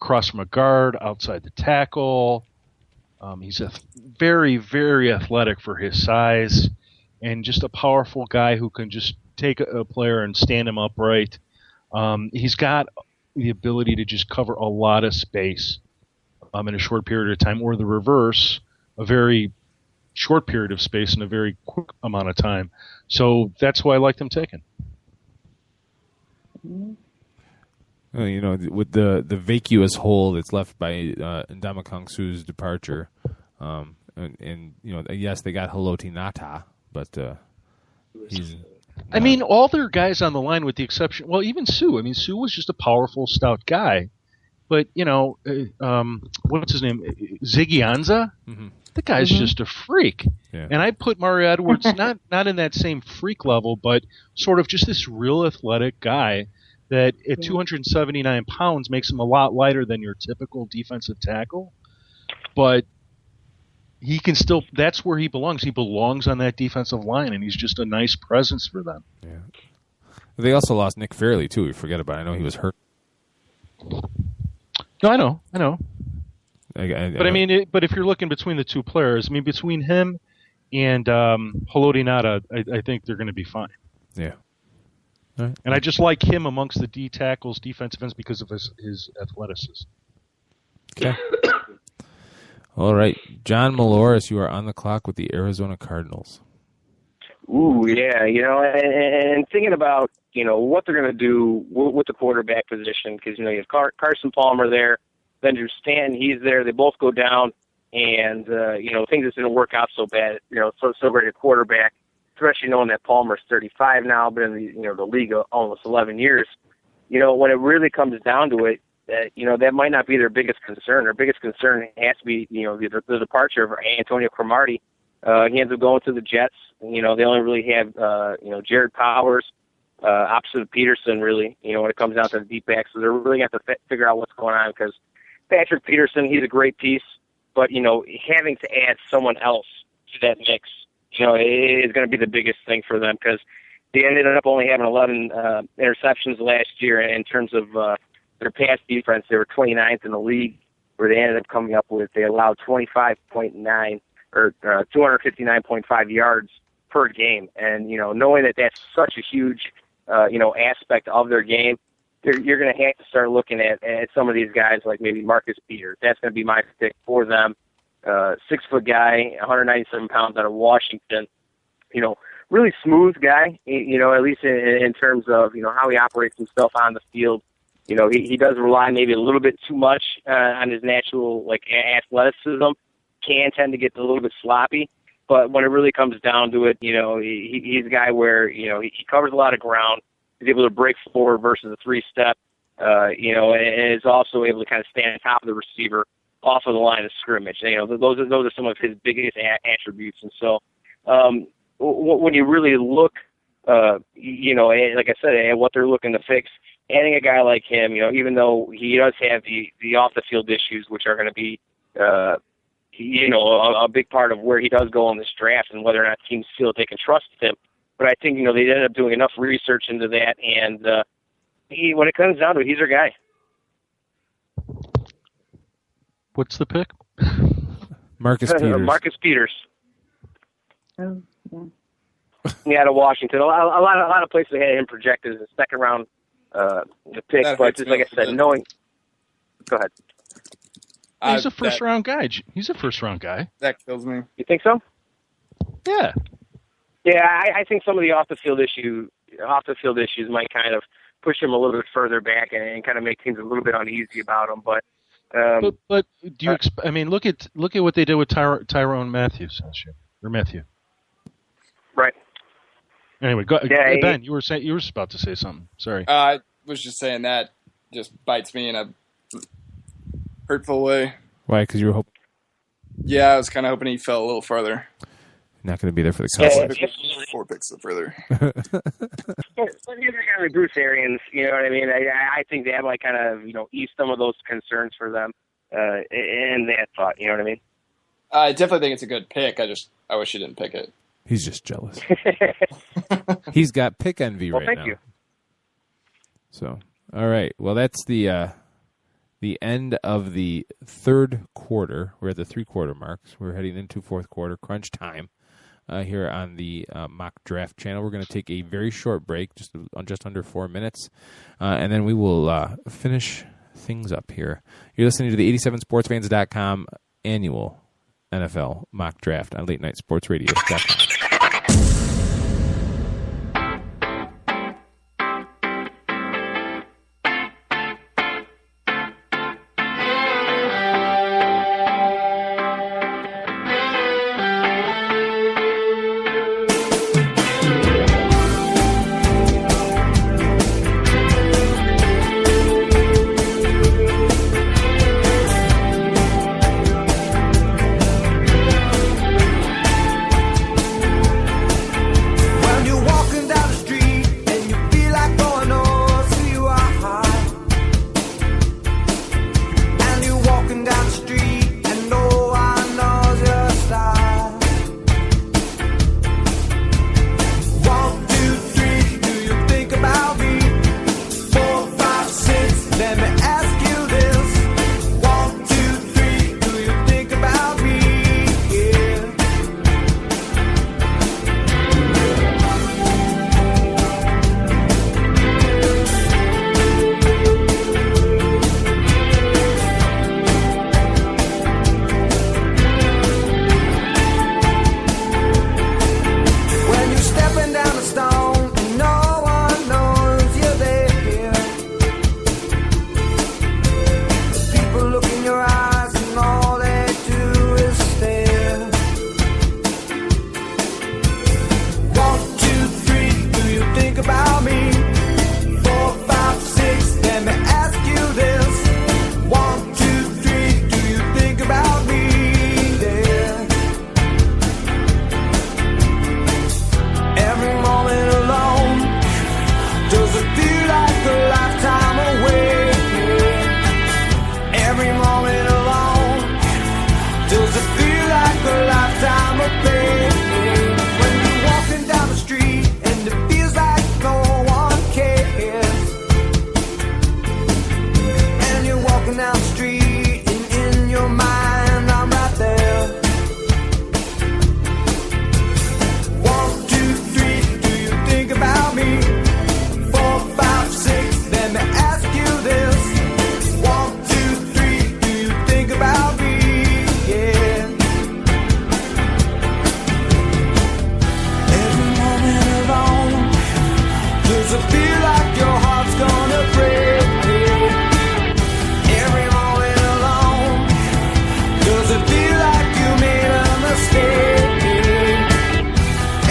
S8: across from a guard, outside the tackle. He's a very, very athletic for his size, and just a powerful guy who can just take a player and stand him upright. He's got the ability to just cover a lot of space in a short period of time, or the reverse, a very short period of space in a very quick amount of time. So that's why I liked him taken.
S4: Well, with the vacuous hole that's left by Ndamukong Suh's departure, and yes, they got Haloti Ngata, but he's.
S8: All their guys on the line, with the exception, well, even Suh. Suh was just a powerful, stout guy. But, what's his name? Ziggy Ansah? Mm-hmm. The guy's just a freak.
S4: Yeah.
S8: And I put Mario Edwards not in that same freak level, but sort of just this real athletic guy that at 279 pounds makes him a lot lighter than your typical defensive tackle. But he can still – that's where he belongs. He belongs on that defensive line, and he's just a nice presence for them.
S4: Yeah. They also lost Nick Fairley, too. We forget about it. I know he was hurt.
S8: No, I know. But if you're looking between the two players, between him and Haloti Ngata, I think they're going to be fine.
S4: Yeah. All right.
S8: And I just like him amongst the D tackles, defensive ends, because of his athleticism.
S4: Okay. All right. John Maloris, you are on the clock with the Arizona Cardinals.
S6: Ooh, yeah, and thinking about, what they're going to do with the quarterback position, because, you have Carson Palmer there, then Drew Stanton, he's there, they both go down, and, things just didn't work out so bad, so great a quarterback. especially knowing that Palmer's 35 now, been in the league almost 11 years. When it really comes down to it, that might not be their biggest concern. Their biggest concern has to be, the departure of Antonio Cromartie. He ends up going to the Jets. They only really have, Jared Powers, opposite of Peterson, really, when it comes down to the deep back. So they're really going to have to figure out what's going on, because Patrick Peterson, he's a great piece, but, having to add someone else to that mix, is going to be the biggest thing for them, because they ended up only having 11 interceptions last year. In terms of their pass defense, they were 29th in the league, where they ended up coming up with, they allowed 25.9 or 259.5 yards per game. And, knowing that that's such a huge, aspect of their game, you're going to have to start looking at some of these guys like maybe Marcus Peters. That's going to be my pick for them. 6-foot guy, 197 pounds out of Washington, really smooth guy, at least in terms of, how he operates himself on the field. He does rely maybe a little bit too much on his natural, athleticism, can tend to get a little bit sloppy. But when it really comes down to it, he's a guy where, he covers a lot of ground. He's able to break forward versus a three-step, and is also able to kind of stand on top of the receiver off of the line of scrimmage. Those are some of his biggest attributes. And so when you really look, like I said, at what they're looking to fix, adding a guy like him, even though he does have the off-the-field issues, which are going to be, a big part of where he does go in this draft and whether or not teams feel that they can trust him. But I think, they ended up doing enough research into that, and when it comes down to it, he's their guy.
S8: What's the pick?
S4: Marcus Peters.
S6: Marcus Peters.
S9: Oh, yeah.
S6: Yeah, out of Washington. A lot of places had him projected as a second round pick, but just like I said, knowing. Go ahead.
S8: He's a first round guy. He's a first round guy.
S7: That kills me.
S6: You think so?
S8: Yeah.
S6: Yeah, I think some of the off the field issues might kind of push him a little bit further back and kind of make things a little bit uneasy about him. But
S8: do you? Look at what they did with Tyrone Matthews last year, or Matthew.
S6: Right.
S8: Anyway, Ben, you were about to say something. Sorry.
S7: I was just saying that just bites me in a hurtful way.
S4: Why? Because you were hoping.
S7: Yeah, I was kind of hoping he fell a little farther.
S4: Not going to be there for the Cowboys.
S7: 4 picks further.
S6: But the other guy like Bruce Arians, you know what I mean? I think that might kind of, ease some of those concerns for them in that thought, you know what I mean?
S7: I definitely think it's a good pick. I wish he didn't pick it.
S4: He's just jealous. He's got pick envy right now.
S6: Thank you.
S4: So, all right. Well, that's the end of the third quarter. We're at the 3-quarter marks. We're heading into fourth quarter, crunch time. Here on the Mock Draft channel. We're going to take a very short break, just under 4 minutes, and then we will finish things up here. You're listening to the 87sportsfans.com annual NFL Mock Draft on LateNightSportsRadio.com.
S10: Does it feel like a lifetime of pain? When you're walking down the street and it feels like no one cares. And you're walking down the street and in your mind I'm right there. 1, 2, 3, do you think about me? 4, 5, 6, let me ask you this. 1, 2, 3, do you think about me? Yeah. Every moment alone, does it feel like your heart's gonna break? Every moment alone, does it feel like you made a mistake?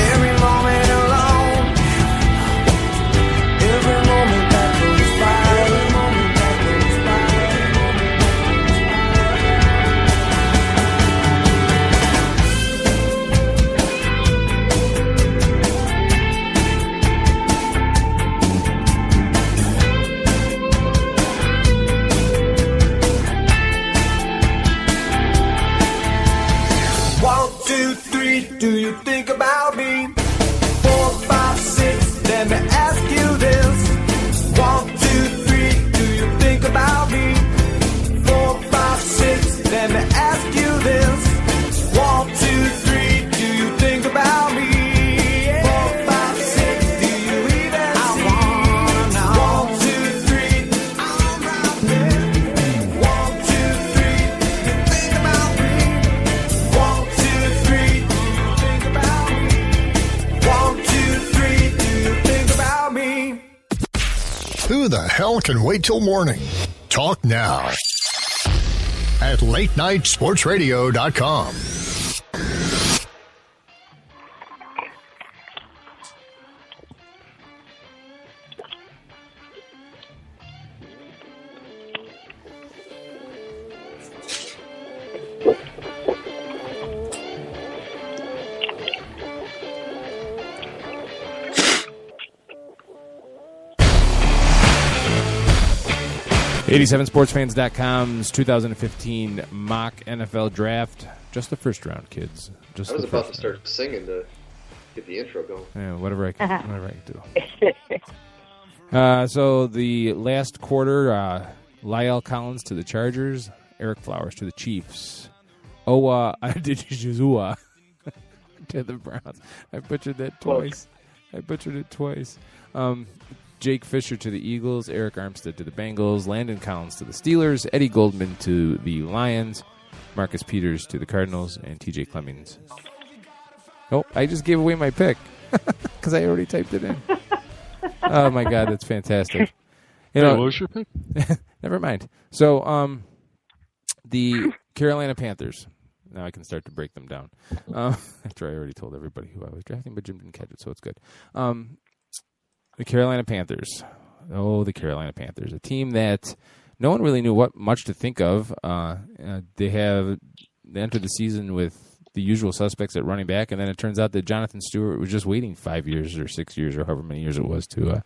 S10: Every moment alone, every moment that goes by, every moment that goes by, every moment One, 2, 3, do you think about me? 4, 5, 6, let me ask you this. 1, 2, 3, do you think about me? 4, 5, 6, let me ask you this. 1, 2, 3, do you think about me? 4, 5, 6, do you even see? 1, 2, 3, I'm right there. 1, 2, 3, you think about me? 1, 2, 3, do you think about me? 1, 2, 3, do you think about me?
S1: Who the hell can wait till morning? Talk now at latenightsportsradio.com.
S4: '87sportsfans.com's 2015 mock NFL draft. Just the first round, kids. Just
S5: I was
S4: the
S5: about to
S4: first
S5: start singing to get the intro going.
S4: round. Yeah, whatever I can do. So the last quarter, Lyle Collins to the Chargers, Eric Flowers to the Chiefs, Owa Adejuzua to the Browns. I butchered that twice. Jake Fisher to the Eagles, Eric Armstead to the Bengals, Landon Collins to the Steelers, Eddie Goldman to the Lions, Marcus Peters to the Cardinals, and TJ Clemmings. Oh, I just gave away my pick because I already typed it in. Oh, my God, that's fantastic.
S8: What was your pick?
S4: Never mind. So, the Carolina Panthers. Now I can start to break them down. After I already told everybody who I was drafting, but Jim didn't catch it, so it's good. The Carolina Panthers. Oh, the Carolina Panthers. A team that no one really knew what much to think of. They entered the season with the usual suspects at running back, and then it turns out that Jonathan Stewart was just waiting 5 years or 6 years or however many years it was to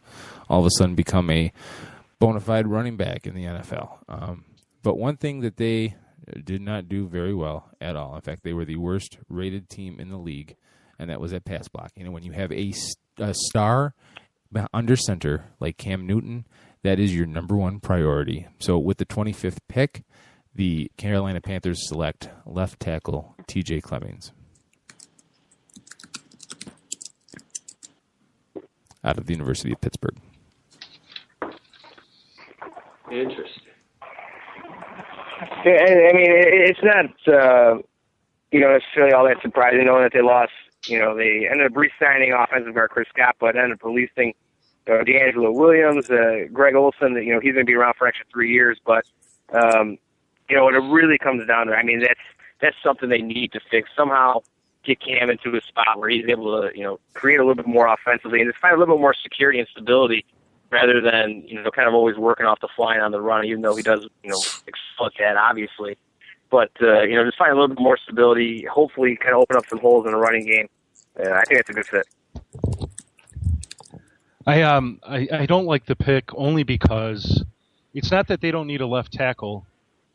S4: all of a sudden become a bona fide running back in the NFL. But one thing that they did not do very well at all, in fact, they were the worst rated team in the league, and that was at pass blocking. And when you have a star under center like Cam Newton, that is your number one priority. So with the 25th pick, the Carolina Panthers select left tackle TJ Clemmings out of the University of Pittsburgh.
S5: Interesting.
S6: I mean, it's not, necessarily all that surprising knowing that they lost. They ended up re-signing offensive guard Chris Scott, but ended up releasing D'Angelo Williams, Greg Olson. He's going to be around for an extra 3 years. But when it really comes down to, that's something they need to fix. Somehow get Cam into a spot where he's able to, create a little bit more offensively and just find a little bit more security and stability rather than, kind of always working off the fly and on the run, even though he does, excel at that, obviously. But, just find a little bit more stability, hopefully kind of open up some holes in the running game. I think that's a good fit.
S8: I don't like the pick only because it's not that they don't need a left tackle,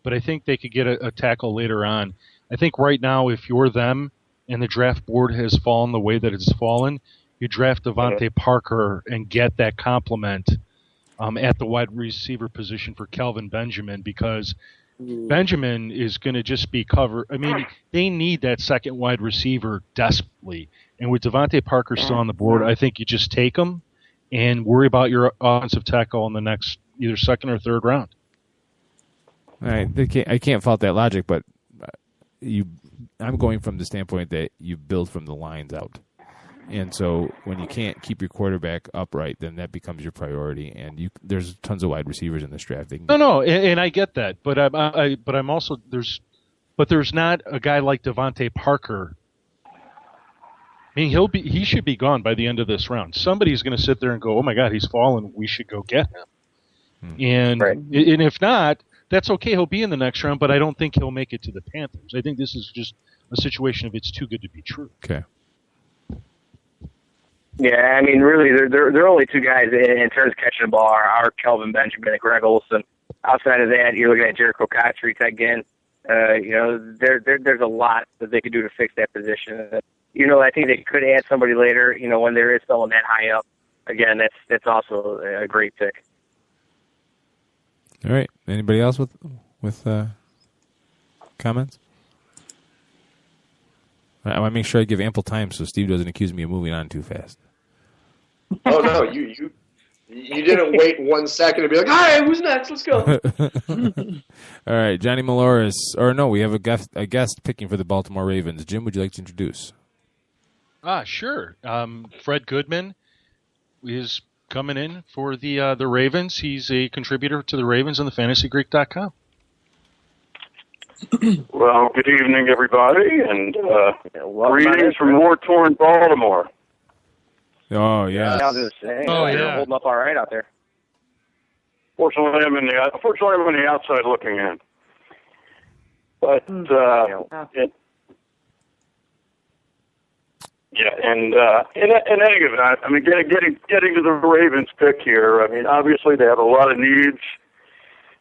S8: but I think they could get a tackle later on. I think right now, if you're them and the draft board has fallen the way that it's fallen, you draft Devontae Parker and get that compliment at the wide receiver position for Kelvin Benjamin, because Benjamin is going to just be covered. I mean, they need that second wide receiver desperately. And with Devontae Parker still on the board, I think you just take him and worry about your offensive tackle in the next either second or third round.
S4: All right, I can't fault that logic, but I'm going from the standpoint that you build from the lines out. And so when you can't keep your quarterback upright, then that becomes your priority. And there's tons of wide receivers in this draft.
S8: No, and I get that, but I'm also there's not a guy like Devontae Parker. I mean, he should be gone by the end of this round. Somebody's going to sit there and go, "Oh my God, he's fallen. We should go get him." And if not, that's okay. He'll be in the next round, but I don't think he'll make it to the Panthers. I think this is just a situation of it's too good to be true.
S4: Okay.
S6: Yeah, I mean, really, there are only two guys in terms of catching the ball are Kelvin Benjamin and Greg Olsen. Outside of that, you're looking at Jericho Cotchery again. There's a lot that they could do to fix that position. I think they could add somebody later. When there is someone that high up. Again, that's also a great pick.
S4: All right. Anybody else with comments? I want to make sure I give ample time so Steve doesn't accuse me of moving on too fast.
S5: Oh no, you didn't wait 1 second to be like, "All right, who's next? Let's go."
S4: All right, Johnny Maloris, or no, we have a guest picking for the Baltimore Ravens. Jim, would you like to introduce?
S8: Sure. Fred Goodman is coming in for the Ravens. He's a contributor to the Ravens on the FantasyGreek.com.
S12: Well, good evening, everybody, and greetings from war-torn Baltimore.
S4: Oh, yeah.
S6: You're holding up all right out there.
S12: Fortunately, I'm on the outside looking in. But, in any event, I mean, getting to the Ravens pick here, I mean, obviously they have a lot of needs.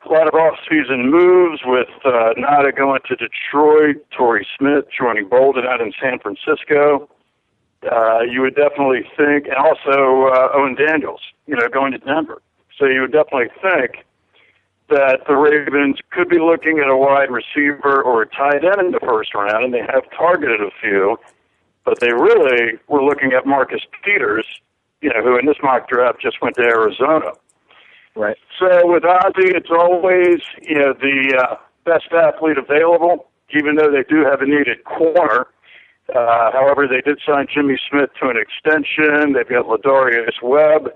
S12: A lot of off-season moves with Nada going to Detroit, Torrey Smith joining Bolden out in San Francisco. You would definitely think, and also Owen Daniels, going to Denver. So you would definitely think that the Ravens could be looking at a wide receiver or a tight end in the first round, and they have targeted a few, but they really were looking at Marcus Peters, who in this mock draft just went to Arizona.
S6: Right.
S12: So with Ozzie, it's always, the best athlete available, even though they do have a needed corner. However, they did sign Jimmy Smith to an extension. They've got Ladarius Webb,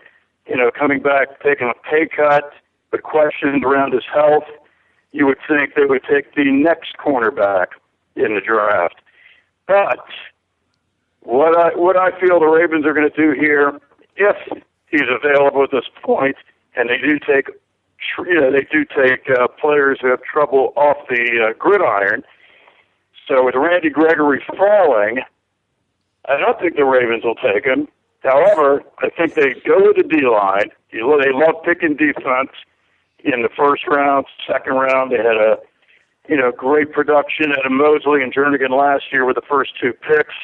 S12: coming back, taking a pay cut, but questioned around his health. You would think they would take the next cornerback in the draft. But what I feel the Ravens are going to do here, if he's available at this point, and they do take players who have trouble off the gridiron. So with Randy Gregory falling, I don't think the Ravens will take him. However, I think they go with the D-line. They love picking defense in the first round, second round. They had great production out of Mosley and Jernigan last year with the first two picks.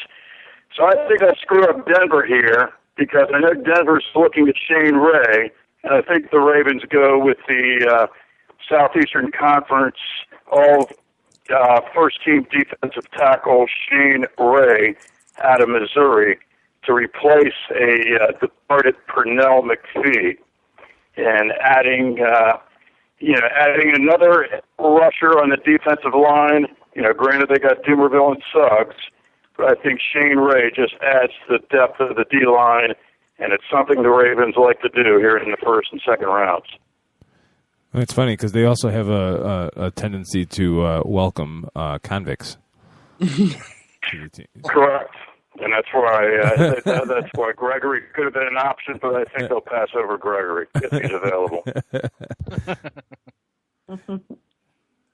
S12: So I think I screw up Denver here because I know Denver's looking at Shane Ray. And I think the Ravens go with the Southeastern Conference first-team defensive tackle Shane Ray out of Missouri to replace a departed Pernell McPhee, and adding another rusher on the defensive line. Granted they got Dumerville and Suggs, but I think Shane Ray just adds to the depth of the D-line. And it's something the Ravens like to do here in the first and second rounds.
S4: It's funny because they also have a tendency to welcome convicts to the team.
S12: Correct, and that's why Gregory could have been an option, but I think they'll pass over Gregory if he's available.
S4: All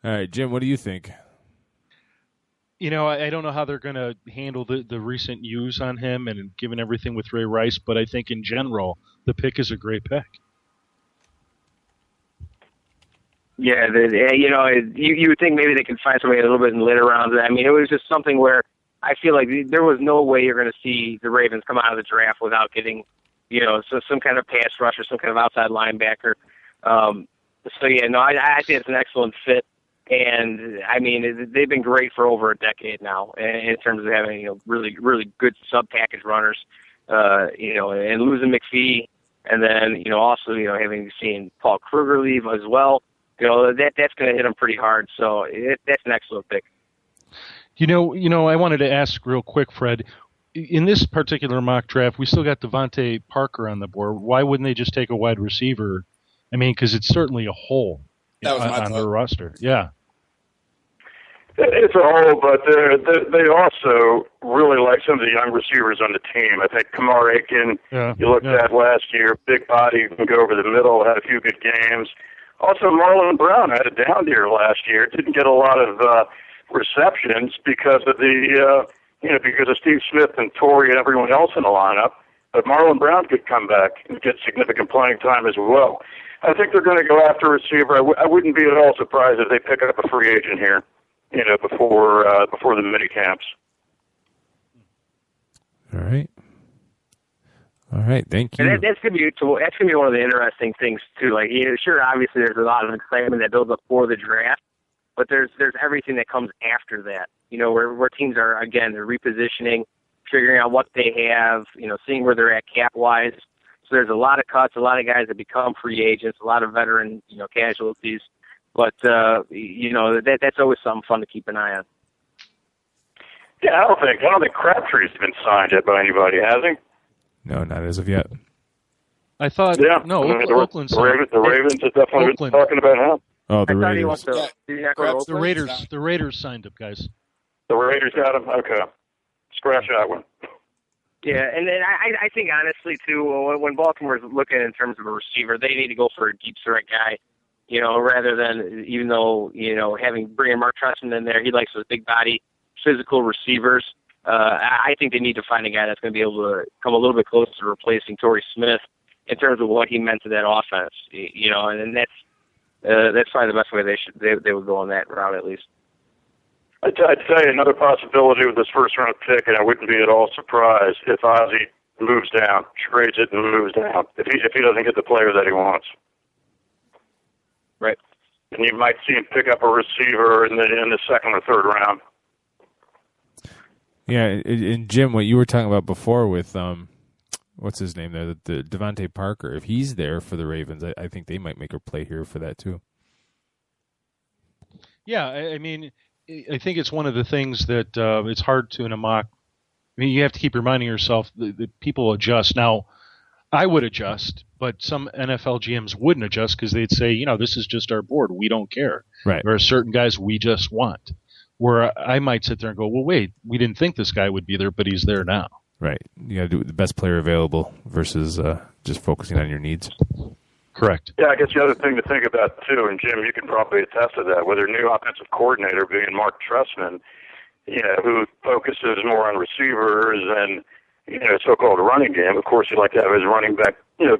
S4: right, Jim, what do you think?
S8: I don't know how they're going to handle the recent use on him and given everything with Ray Rice, but I think in general, the pick is a great pick.
S6: Yeah, you would think maybe they could find somebody a little bit in the later rounds. I mean, it was just something where I feel like there was no way you're going to see the Ravens come out of the draft without getting, some kind of pass rush or some kind of outside linebacker. I think it's an excellent fit. And, I mean, they've been great for over a decade now in terms of having, really, really good sub-package runners, and losing McPhee. And then, also, having seen Paul Kruger leave as well, that's going to hit them pretty hard. So that's an excellent pick.
S8: I wanted to ask real quick, Fred. In this particular mock draft, we still got Devontae Parker on the board. Why wouldn't they just take a wide receiver? I mean, because it's certainly a hole on their roster. Yeah.
S12: It's a hole, but they also really like some of the young receivers on the team. I think Kamar Aiken, you looked at last year, big body, can go over the middle, had a few good games. Also, Marlon Brown had a down year last year. Didn't get a lot of receptions because of because of Steve Smith and Torrey and everyone else in the lineup. But Marlon Brown could come back and get significant playing time as well. I think they're going to go after a receiver. I wouldn't be at all surprised if they pick up a free agent here, before the mini camps.
S4: All right. Thank you.
S6: And that's gonna be one of the interesting things too. Like, sure, obviously there's a lot of excitement that builds up for the draft, but there's everything that comes after that. Where teams are, again, they're repositioning, figuring out what they have, seeing where they're at cap wise. So there's a lot of cuts, a lot of guys that become free agents, a lot of veteran, casualties. But, that's always something fun to keep an eye on.
S12: Yeah, I don't think Crabtree's been signed yet by anybody, has he?
S4: No, not as of yet.
S8: I thought, Oakland signed.
S12: The Ravens have definitely been talking about him.
S4: Oh, the Raiders.
S8: The Raiders signed up, guys.
S12: The Raiders got him? Okay. Scratch that one.
S6: Yeah, and then I think, honestly, too, when Baltimore's looking in terms of a receiver, they need to go for a deep threat guy. Rather than, even though, bringing Mark Trestman in there, he likes those big body, physical receivers. I think they need to find a guy that's going to be able to come a little bit closer to replacing Torrey Smith in terms of what he meant to that offense. And that's probably the best way they would go on that route, at least.
S12: I'd tell you another possibility with this first round pick, and I wouldn't be at all surprised if Ozzie moves down, trades it and moves down, if he doesn't get the player that he wants.
S6: Right.
S12: And you might see him pick up a receiver in the second or third round.
S4: Yeah, and Jim, what you were talking about before with what's his name there, the Devontae Parker. If he's there for the Ravens, I think they might make a play here for that too.
S8: Yeah, I mean, I think it's one of the things that it's hard to in a mock. I mean, you have to keep reminding yourself that people adjust. Now, I would adjust, but some NFL GMs wouldn't adjust because they'd say, this is just our board. We don't care.
S4: Right.
S8: There are certain guys we just want. Where I might sit there and go, well, wait, we didn't think this guy would be there, but he's there now.
S4: Right. You got to do the best player available versus just focusing on your needs.
S8: Correct.
S12: Yeah, I guess the other thing to think about, too, and Jim, you can probably attest to that, with their new offensive coordinator being Mark Trestman, who focuses more on receivers and, so-called running game. Of course, he'd like to have his running back,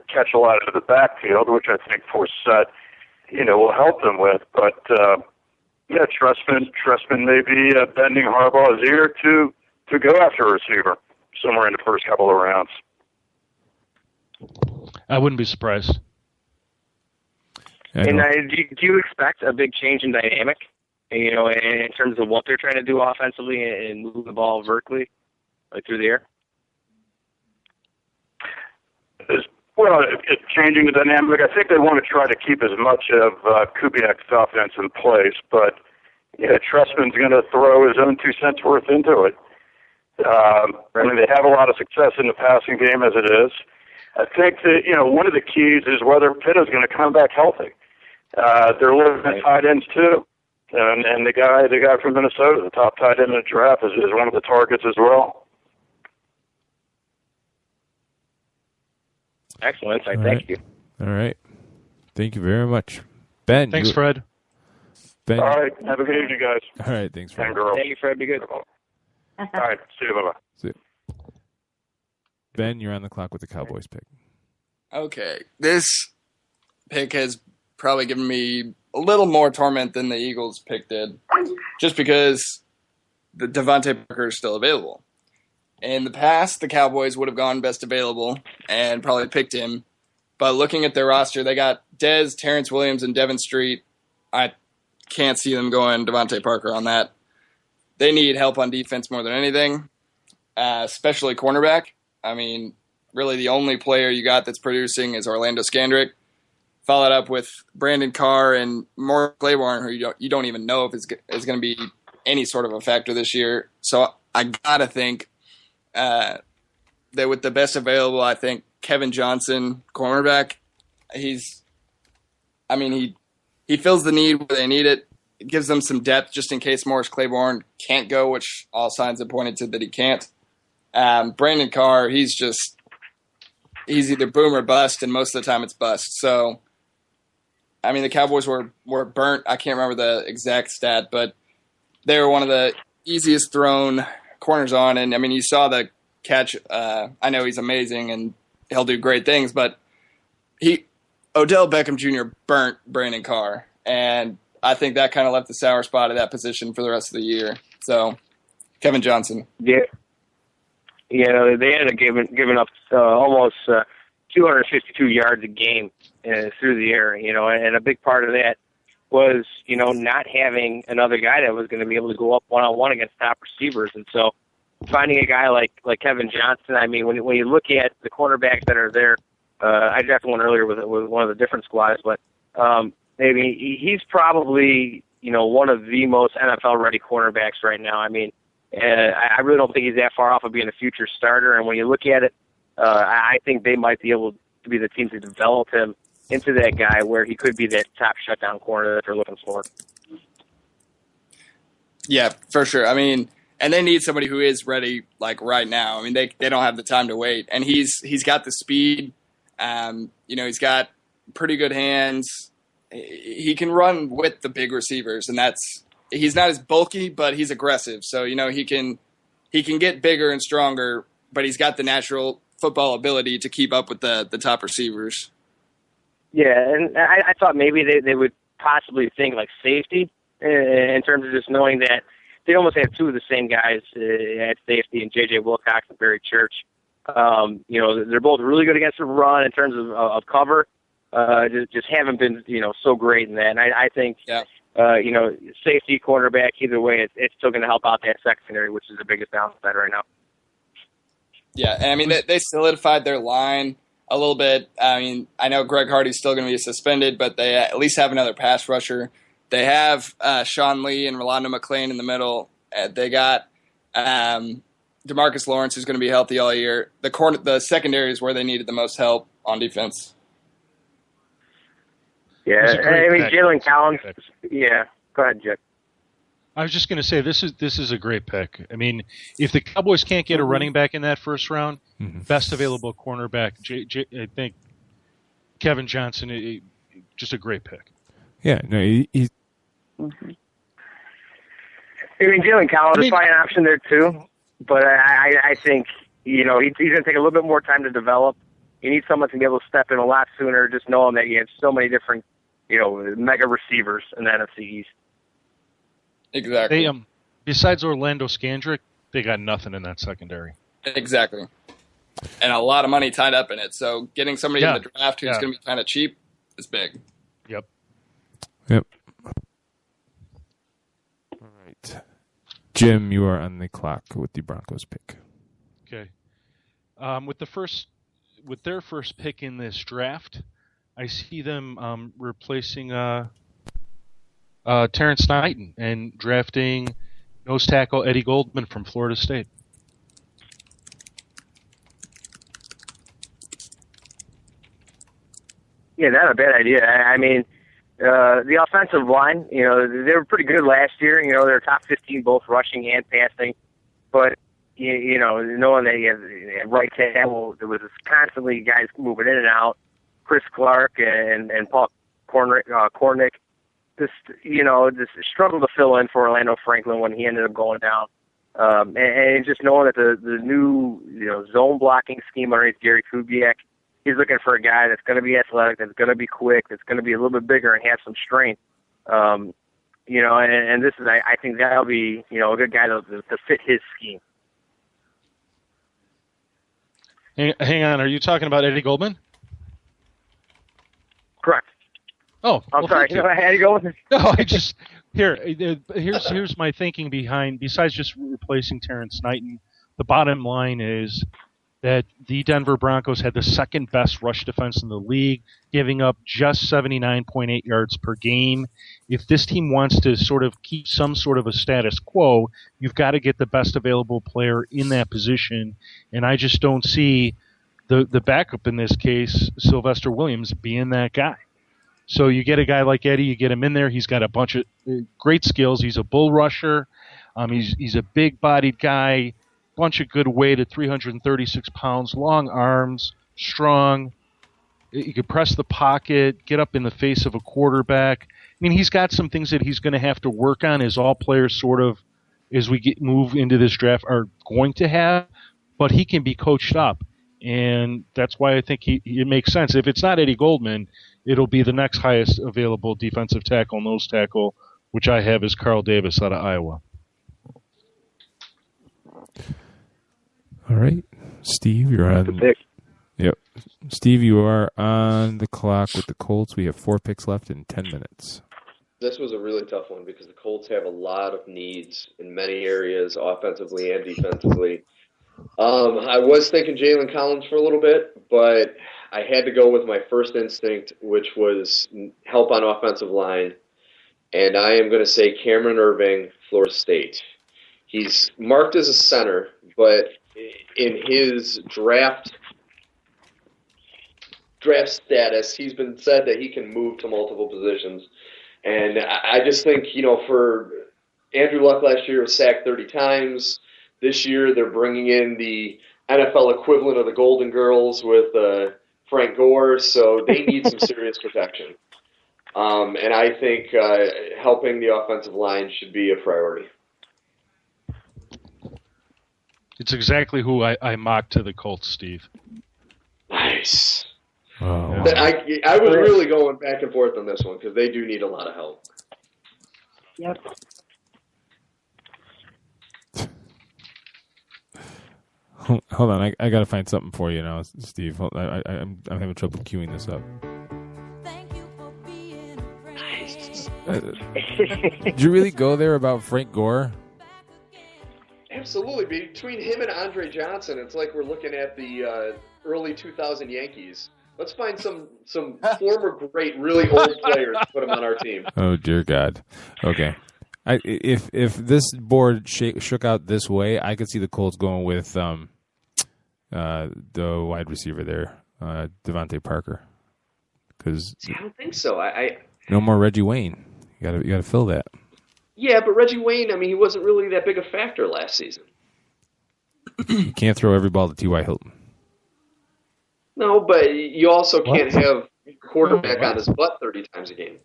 S12: catch a lot out of the backfield, which I think Forsett, will help them with. But, Trestman may be bending Harbaugh's ear to go after a receiver somewhere in the first couple of rounds.
S8: I wouldn't be surprised.
S6: And do you expect a big change in dynamic, in terms of what they're trying to do offensively and move the ball vertically, like through the air?
S12: Well, it's changing the dynamic. I think they want to try to keep as much of Kubiak's offense in place, but Trestman's going to throw his own 2 cents worth into it. I mean, they have a lot of success in the passing game as it is. I think that, one of the keys is whether Pitt is going to come back healthy. They're looking at tight ends too. And the guy from Minnesota, the top tight end in the draft, is one of the targets as well.
S6: Excellent insight. Thank you.
S4: All right. Thank you very much. Ben.
S8: Thanks, Fred.
S4: Ben.
S12: All right. Have a good evening, guys.
S4: All right. Thanks, Fred.
S12: And girls.
S6: Thank you, Fred. Be good.
S12: All right. See you. Bye-bye.
S4: See you. Ben, you're on the clock with the Cowboys pick.
S7: Okay. This pick has probably given me a little more torment than the Eagles pick did, just because the Devontae Parker is still available. In the past, the Cowboys would have gone best available and probably picked him. But looking at their roster, they got Dez, Terrence Williams, and Devin Street. I can't see them going Devontae Parker on that. They need help on defense more than anything, especially cornerback. I mean, really the only player you got that's producing is Orlando Scandrick, followed up with Brandon Carr and Mark Claiborne, who you don't even know if is going to be any sort of a factor this year. So I got to think that with the best available, I think Kevin Johnson, cornerback, he fills the need where they need it. It gives them some depth just in case Morris Claiborne can't go, which all signs have pointed to that he can't. Brandon Carr, he's either boom or bust, and most of the time it's bust. So, I mean, the Cowboys were burnt. I can't remember the exact stat, but they were one of the easiest thrown corners on. And, I mean, you saw the catch. I know he's amazing and he'll do great things, but Odell Beckham Jr. burnt Brandon Carr, and I think that kind of left the sour spot at that position for the rest of the year. So, Kevin Johnson.
S6: Yeah. You know, they ended up giving up almost 252 yards a game through the air, you know, and a big part of that was, you know, not having another guy that was going to be able to go up one-on-one against top receivers. And so finding a guy like Kevin Johnson, I mean, when you look at the cornerbacks that are there, I drafted one earlier with one of the different squads, but maybe he's probably, you know, one of the most NFL-ready cornerbacks right now. I mean, I really don't think he's that far off of being a future starter. And when you look at it, I think they might be able to be the team to develop him into that guy where he could be that top shutdown corner that they're looking for.
S7: Yeah, for sure. I mean, and they need somebody who is ready, like, right now. I mean, they don't have the time to wait. And he's got the speed. You know, he's got pretty good hands. He can run with the big receivers, and he's not as bulky, but he's aggressive. So, you know, he can get bigger and stronger, but he's got the natural football ability to keep up with the top receivers.
S6: Yeah, and I thought maybe they would possibly think like safety in terms of just knowing that they almost have two of the same guys at safety, and J.J. Wilcox and Barry Church. You know, they're both really good against the run in terms of cover. Just haven't been, you know, so great in that. And I think, you know, safety, cornerback, either way, it's still going to help out that secondary, which is the biggest downside right now.
S7: Yeah, and I mean, they solidified their line a little bit. I mean, I know Greg Hardy's still going to be suspended, but they at least have another pass rusher. They have Sean Lee and Rolando McClain in the middle. They got DeMarcus Lawrence, who's going to be healthy all year. The secondary is where they needed the most help on defense.
S6: Yeah, I mean, Jalen Collins. Yeah, go ahead, Jack.
S8: I was just going to say this is a great pick. I mean, if the Cowboys can't get a running back in that first round, best available cornerback, I think Kevin Johnson, just a great pick.
S4: Yeah, no, he's.
S6: I mean, Jalen Collins is probably an option there too, but I think, you know, he's going to take a little bit more time to develop. You need someone to be able to step in a lot sooner, just knowing that you have so many different, you know, mega receivers in the NFC East.
S7: Exactly.
S8: They, besides Orlando Scandrick, they got nothing in that secondary.
S7: Exactly. And a lot of money tied up in it. So getting somebody in the draft who's going to be kind of cheap is big.
S8: Yep.
S4: All right. Jim, you are on the clock with the Broncos pick.
S8: Okay. With their first pick in this draft, I see them replacing Terrence Knighton and drafting nose tackle Eddie Goldman from Florida State.
S6: Yeah, not a bad idea. I mean, the offensive line, you know, they were pretty good last year. You know, they're top 15 both rushing and passing. But, you know, knowing that you have right tackle, there was constantly guys moving in and out. Chris Clark and Paul Kornick just struggled to fill in for Orlando Franklin when he ended up going down. And just knowing that the new, you know, zone blocking scheme underneath Gary Kubiak, he's looking for a guy that's going to be athletic, that's going to be quick, that's going to be a little bit bigger and have some strength. You know, and this is, I think that'll be, you know, a good guy to fit his scheme.
S8: Hang on, are you talking about Eddie Goldman?
S6: Correct.
S8: Oh,
S6: I'm sorry.
S8: thank you.
S6: Eddie Goldman.
S8: No, I just here's my thinking behind. Besides just replacing Terrence Knighton, the bottom line is that the Denver Broncos had the second best rush defense in the league, giving up just 79.8 yards per game. If this team wants to sort of keep some sort of a status quo, you've got to get the best available player in that position. And I just don't see the backup in this case, Sylvester Williams, being that guy. So you get a guy like Eddie, you get him in there. He's got a bunch of great skills. He's a bull rusher. He's a big-bodied guy. Bunch of good weight at 336 pounds, long arms, strong. You could press the pocket, get up in the face of a quarterback. I mean, he's got some things that he's going to have to work on, as all players sort of, as we move into this draft, are going to have. But he can be coached up, and that's why I think it makes sense. If it's not Eddie Goldman, it'll be the next highest available defensive tackle, nose tackle, which I have is Carl Davis out of Iowa.
S4: All right, Steve, you're on. Yep, Steve, you are on the clock with the Colts. We have 4 picks left in 10 minutes.
S5: This was a really tough one because the Colts have a lot of needs in many areas, offensively and defensively. I was thinking Jalen Collins for a little bit, but I had to go with my first instinct, which was help on offensive line, and I am going to say Cameron Irving, Florida State. He's marked as a center, but in his draft status, he's been said that he can move to multiple positions. And I just think, you know, for Andrew Luck last year was sacked 30 times. This year they're bringing in the NFL equivalent of the Golden Girls with Frank Gore, so they need some serious protection. And I think helping the offensive line should be a priority.
S8: It's exactly who I mocked to the Colts, Steve.
S5: Nice.
S4: Oh.
S5: I was really going back and forth on this one because they do need a lot of help.
S9: Yep.
S4: Hold on, I got to find something for you now, Steve. I'm having trouble queuing this up. Did you really go there about Frank Gore?
S5: Absolutely. Between him and Andre Johnson, it's like we're looking at the early 2000 Yankees. Let's find some former great, really old players to put them on our team.
S4: Oh, dear God. Okay. If this board shook out this way, I could see the Colts going with the wide receiver there, Devontae Parker. Because
S5: I don't think so.
S4: no more Reggie Wayne. You got to fill that.
S5: Yeah, but Reggie Wayne, I mean, he wasn't really that big a factor last season.
S4: You can't throw every ball to T.Y. Hilton.
S5: No, but you also can't have a quarterback on his butt 30 times a game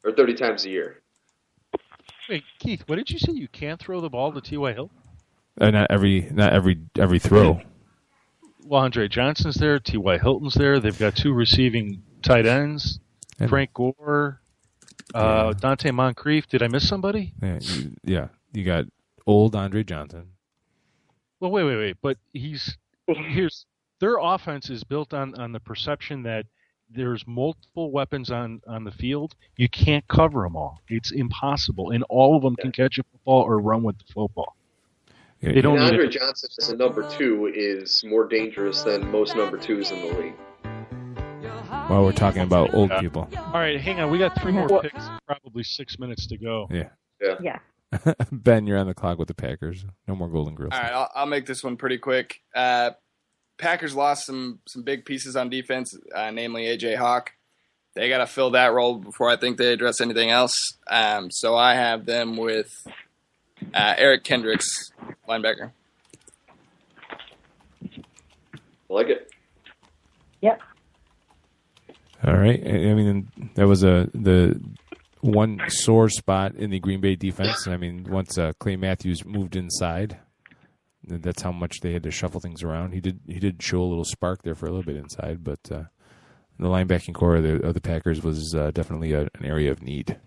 S5: or 30 times a year.
S8: Wait, Keith, what did you say? You can't throw the ball to T.Y. Hilton?
S4: Not every throw.
S8: Well, Andre Johnson's there. T.Y. Hilton's there. They've got 2 receiving tight ends. Frank Gore, Dante Moncrief. Did I miss somebody?
S4: Yeah. You got old Andre Johnson.
S8: Well, wait. But here's their offense is built on the perception that there's multiple weapons on the field. You can't cover them all. It's impossible, and all of them can catch a football or run with the football.
S5: They don't. Andre Johnson as a number 2 is more dangerous than most number 2s in the league.
S4: While we're talking about old people.
S8: All right, hang on. We got 3 more picks, probably 6 minutes to go.
S5: Yeah.
S4: Ben, you're on the clock with the Packers. No more Golden Girls.
S7: All right, I'll make this one pretty quick. Packers lost some big pieces on defense, namely A.J. Hawk. They got to fill that role before I think they address anything else. So I have them with Eric Kendricks, linebacker.
S5: Like it.
S9: Yep.
S4: All right. I mean, that was the one sore spot in the Green Bay defense. I mean, once Clay Matthews moved inside, that's how much they had to shuffle things around. He did show a little spark there for a little bit inside, but the linebacking core of the Packers was definitely an area of need.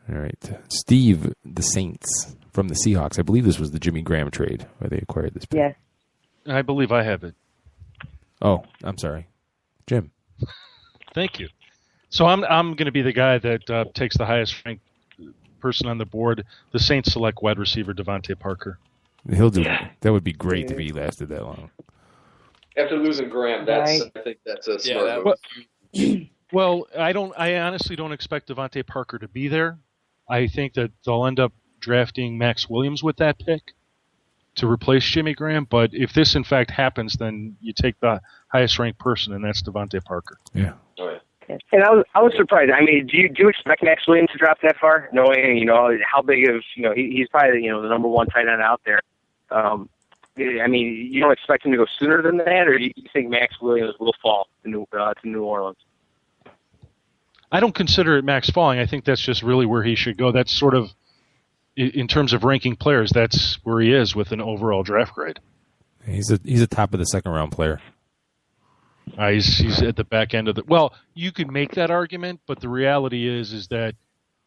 S4: All right. Steve, the Saints from the Seahawks. I believe this was the Jimmy Graham trade where they acquired this pick.
S9: Yes.
S8: I believe I have it.
S4: Oh, I'm sorry. Jim.
S8: Thank you. So I'm going to be the guy that takes the highest ranked person on the board. The Saints select wide receiver Devontae Parker.
S4: He'll do that. That would be great if he lasted that long.
S5: After losing Graham, I think that's a smart move.
S8: Well, I honestly don't expect Devontae Parker to be there. I think that they'll end up drafting Max Williams with that pick to replace Jimmy Graham. But if this in fact happens, then you take the highest ranked person, and that's Devontae Parker.
S4: Yeah.
S5: Oh, yeah.
S6: And I was surprised. I mean, do you expect Max Williams to drop that far, knowing how big of he's probably the number one tight end out there. I mean, you don't expect him to go sooner than that, or do you think Max Williams will fall to New Orleans?
S8: I don't consider it Max falling. I think that's just really where he should go. That's sort of, in terms of ranking players, that's where he is with an overall draft grade.
S4: He's a top of the second round player.
S8: He's at the back end of the. Well, you could make that argument, but the reality is that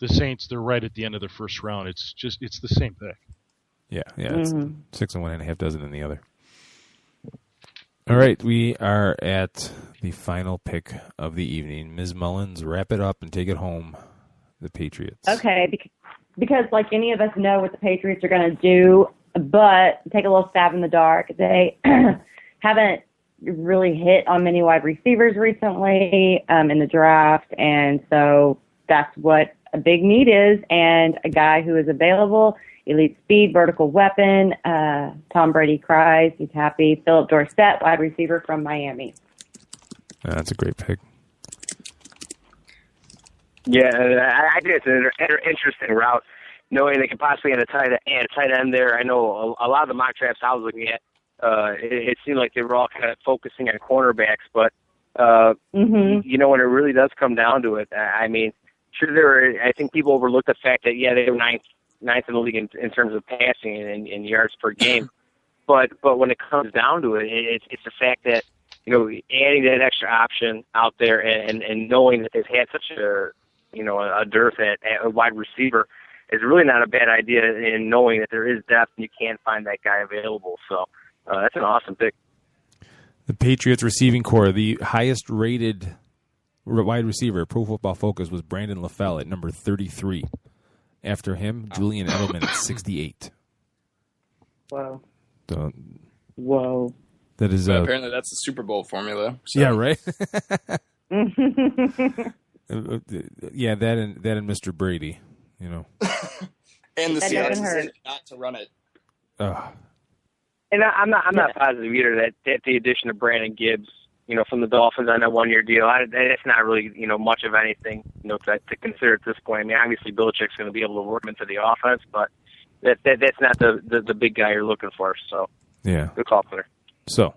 S8: the Saints, they're right at the end of the first round. It's the same pick.
S4: Yeah. It's 6 and 1 1/2 dozen in the other. All right, we are at the final pick of the evening. Ms. Mullins, wrap it up and take it home. The Patriots.
S9: Okay, because like any of us know what the Patriots are going to do, but take a little stab in the dark. They haven't really hit on many wide receivers recently in the draft, and so that's what a big need is, and a guy who is available, elite speed, vertical weapon. Tom Brady cries. He's happy. Philip Dorsett, wide receiver from Miami.
S4: That's a great pick.
S6: Yeah, I think it's an interesting route, knowing they could possibly add a tight end there. I know a lot of the mock drafts I was looking at, it seemed like they were all kind of focusing on cornerbacks, but when it really does come down to it, I mean, sure, I think people overlook the fact that they were ninth in the league in terms of passing and yards per game, but when it comes down to it, it's the fact that adding that extra option out there and knowing that they've had such a dearth at a wide receiver is really not a bad idea, in knowing that there is depth and you can find that guy available. So that's an awesome pick.
S4: The Patriots receiving core, the highest rated wide receiver, Pro Football Focus, was Brandon LaFell at number 33. After him, Julian Edelman at 68.
S9: Wow.
S4: So,
S9: whoa.
S4: That is
S7: apparently that's the Super Bowl formula. So.
S4: Yeah, right. Yeah, that and Mr. Brady,
S7: and the Seahawks decided not to run it.
S6: And I'm not positive either that the addition of Brandon Gibbs, from the Dolphins on that 1-year deal, it's not really much of anything to consider at this point. I mean, obviously Belichick's going to be able to work him into the offense, but that's not the big guy you're looking for. So
S4: yeah,
S6: good call, player.
S4: So,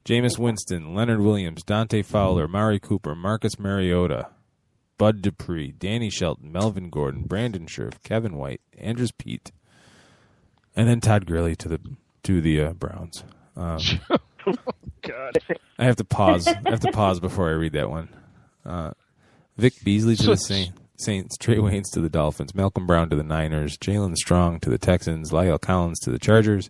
S4: Jameis Winston, Leonard Williams, Dante Fowler, Mari Cooper, Marcus Mariota, Bud Dupree, Danny Shelton, Melvin Gordon, Brandon Scherf, Kevin White, Andrews Pete, and then Todd Gurley to the Browns.
S8: God,
S4: I have to pause. Before I read that one. Vic Beasley to the Saints, Trey Waynes to the Dolphins, Malcolm Brown to the Niners, Jalen Strong to the Texans, Lyle Collins to the Chargers,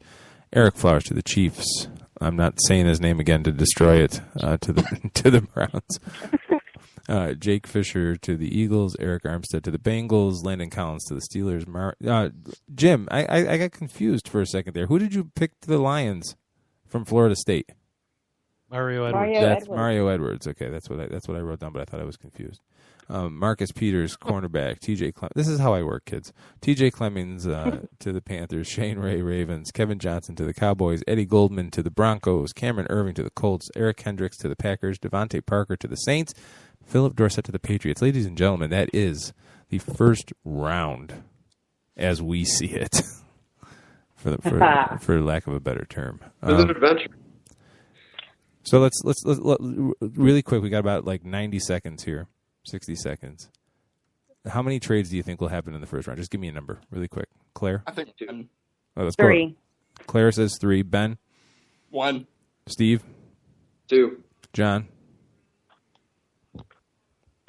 S4: Eric Flowers to the Chiefs. I'm not saying his name again to destroy it to the Browns. Jake Fisher to the Eagles, Eric Armstead to the Bengals, Landon Collins to the Steelers. Jim, I got confused for a second there. Who did you pick to the Lions from Florida State?
S8: Mario Edwards.
S4: Mario Edwards. Okay, that's what I wrote down, but I thought I was confused. Marcus Peters, cornerback. T.J. Clemmings. This is how I work, kids. T.J. Clemmings to the Panthers. Shane Ray, Ravens. Kevin Johnson to the Cowboys. Eddie Goldman to the Broncos. Cameron Irving to the Colts. Eric Hendricks to the Packers. Devontae Parker to the Saints. Philip Dorsett to the Patriots. Ladies and gentlemen, that is the first round as we see it, for lack of a better term.
S5: It was an adventure.
S4: So let's really quick. We got about 90 seconds here. 60 seconds. How many trades do you think will happen in the first round? Just give me a number really quick. Claire?
S7: I think 2.
S4: Oh, let's
S9: 3.
S4: Go. Claire says 3. Ben?
S7: 1.
S4: Steve?
S5: 2.
S4: John?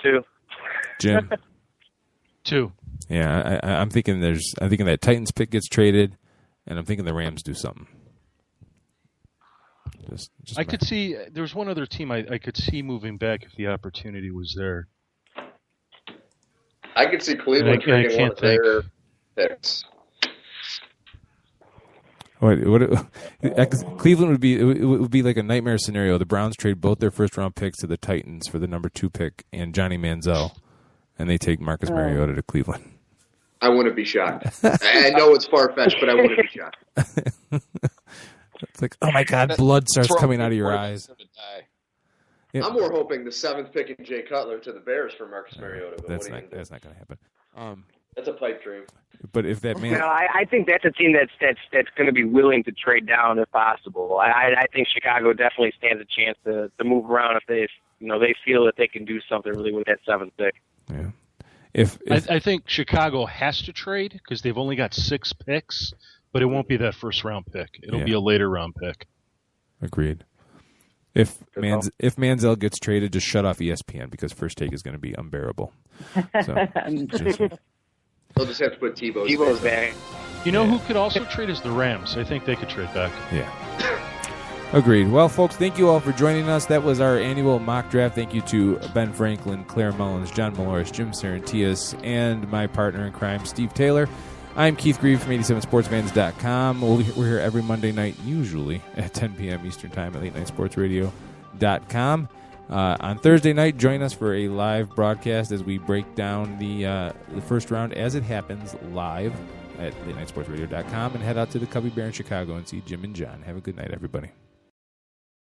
S6: 2.
S4: Jim?
S8: 2.
S4: Yeah, I'm thinking that Titans pick gets traded, and I'm thinking the Rams do something.
S8: I could see there's one other team I could see moving back if the opportunity was there.
S5: I could see Cleveland trading one of their picks.
S4: Cleveland would be like a nightmare scenario. The Browns trade both their first round picks to the Titans for the number 2 pick and Johnny Manziel, and they take Marcus Mariota to Cleveland.
S5: I wouldn't be shocked. I know it's far fetched, but I wouldn't be shocked.
S4: It's like, oh my God, blood starts coming out of your eyes. Yeah.
S5: I'm more hoping the 7th pick and Jay Cutler to the Bears for Marcus Mariota. But
S4: that's not going to happen.
S5: That's a pipe dream.
S4: But if that man,
S6: no, I think that's a team that's going to be willing to trade down if possible. I think Chicago definitely stands a chance to move around if they feel that they can do something really with that 7th pick.
S4: Yeah.
S8: I think Chicago has to trade because they've only got 6 picks, but it won't be that first round pick. It'll be a later round pick.
S4: Agreed. If Manziel gets traded, just shut off ESPN because First Take is going to be unbearable. So,
S5: they'll just have to put
S6: Tebow's back.
S8: You know who could also trade is the Rams. I think they could trade back.
S4: Yeah. Agreed. Well, folks, thank you all for joining us. That was our annual mock draft. Thank you to Ben Franklin, Claire Mullins, John Maloris, Jim Sarantias, and my partner in crime, Steve Taylor. I'm Keith Grieve from 87sportsfans.com. We're here every Monday night, usually at 10 p.m. Eastern Time at latenightsportsradio.com. On Thursday night, join us for a live broadcast as we break down the first round as it happens live at latenightsportsradio.com and head out to the Cubby Bear in Chicago and see Jim and John. Have a good night, everybody.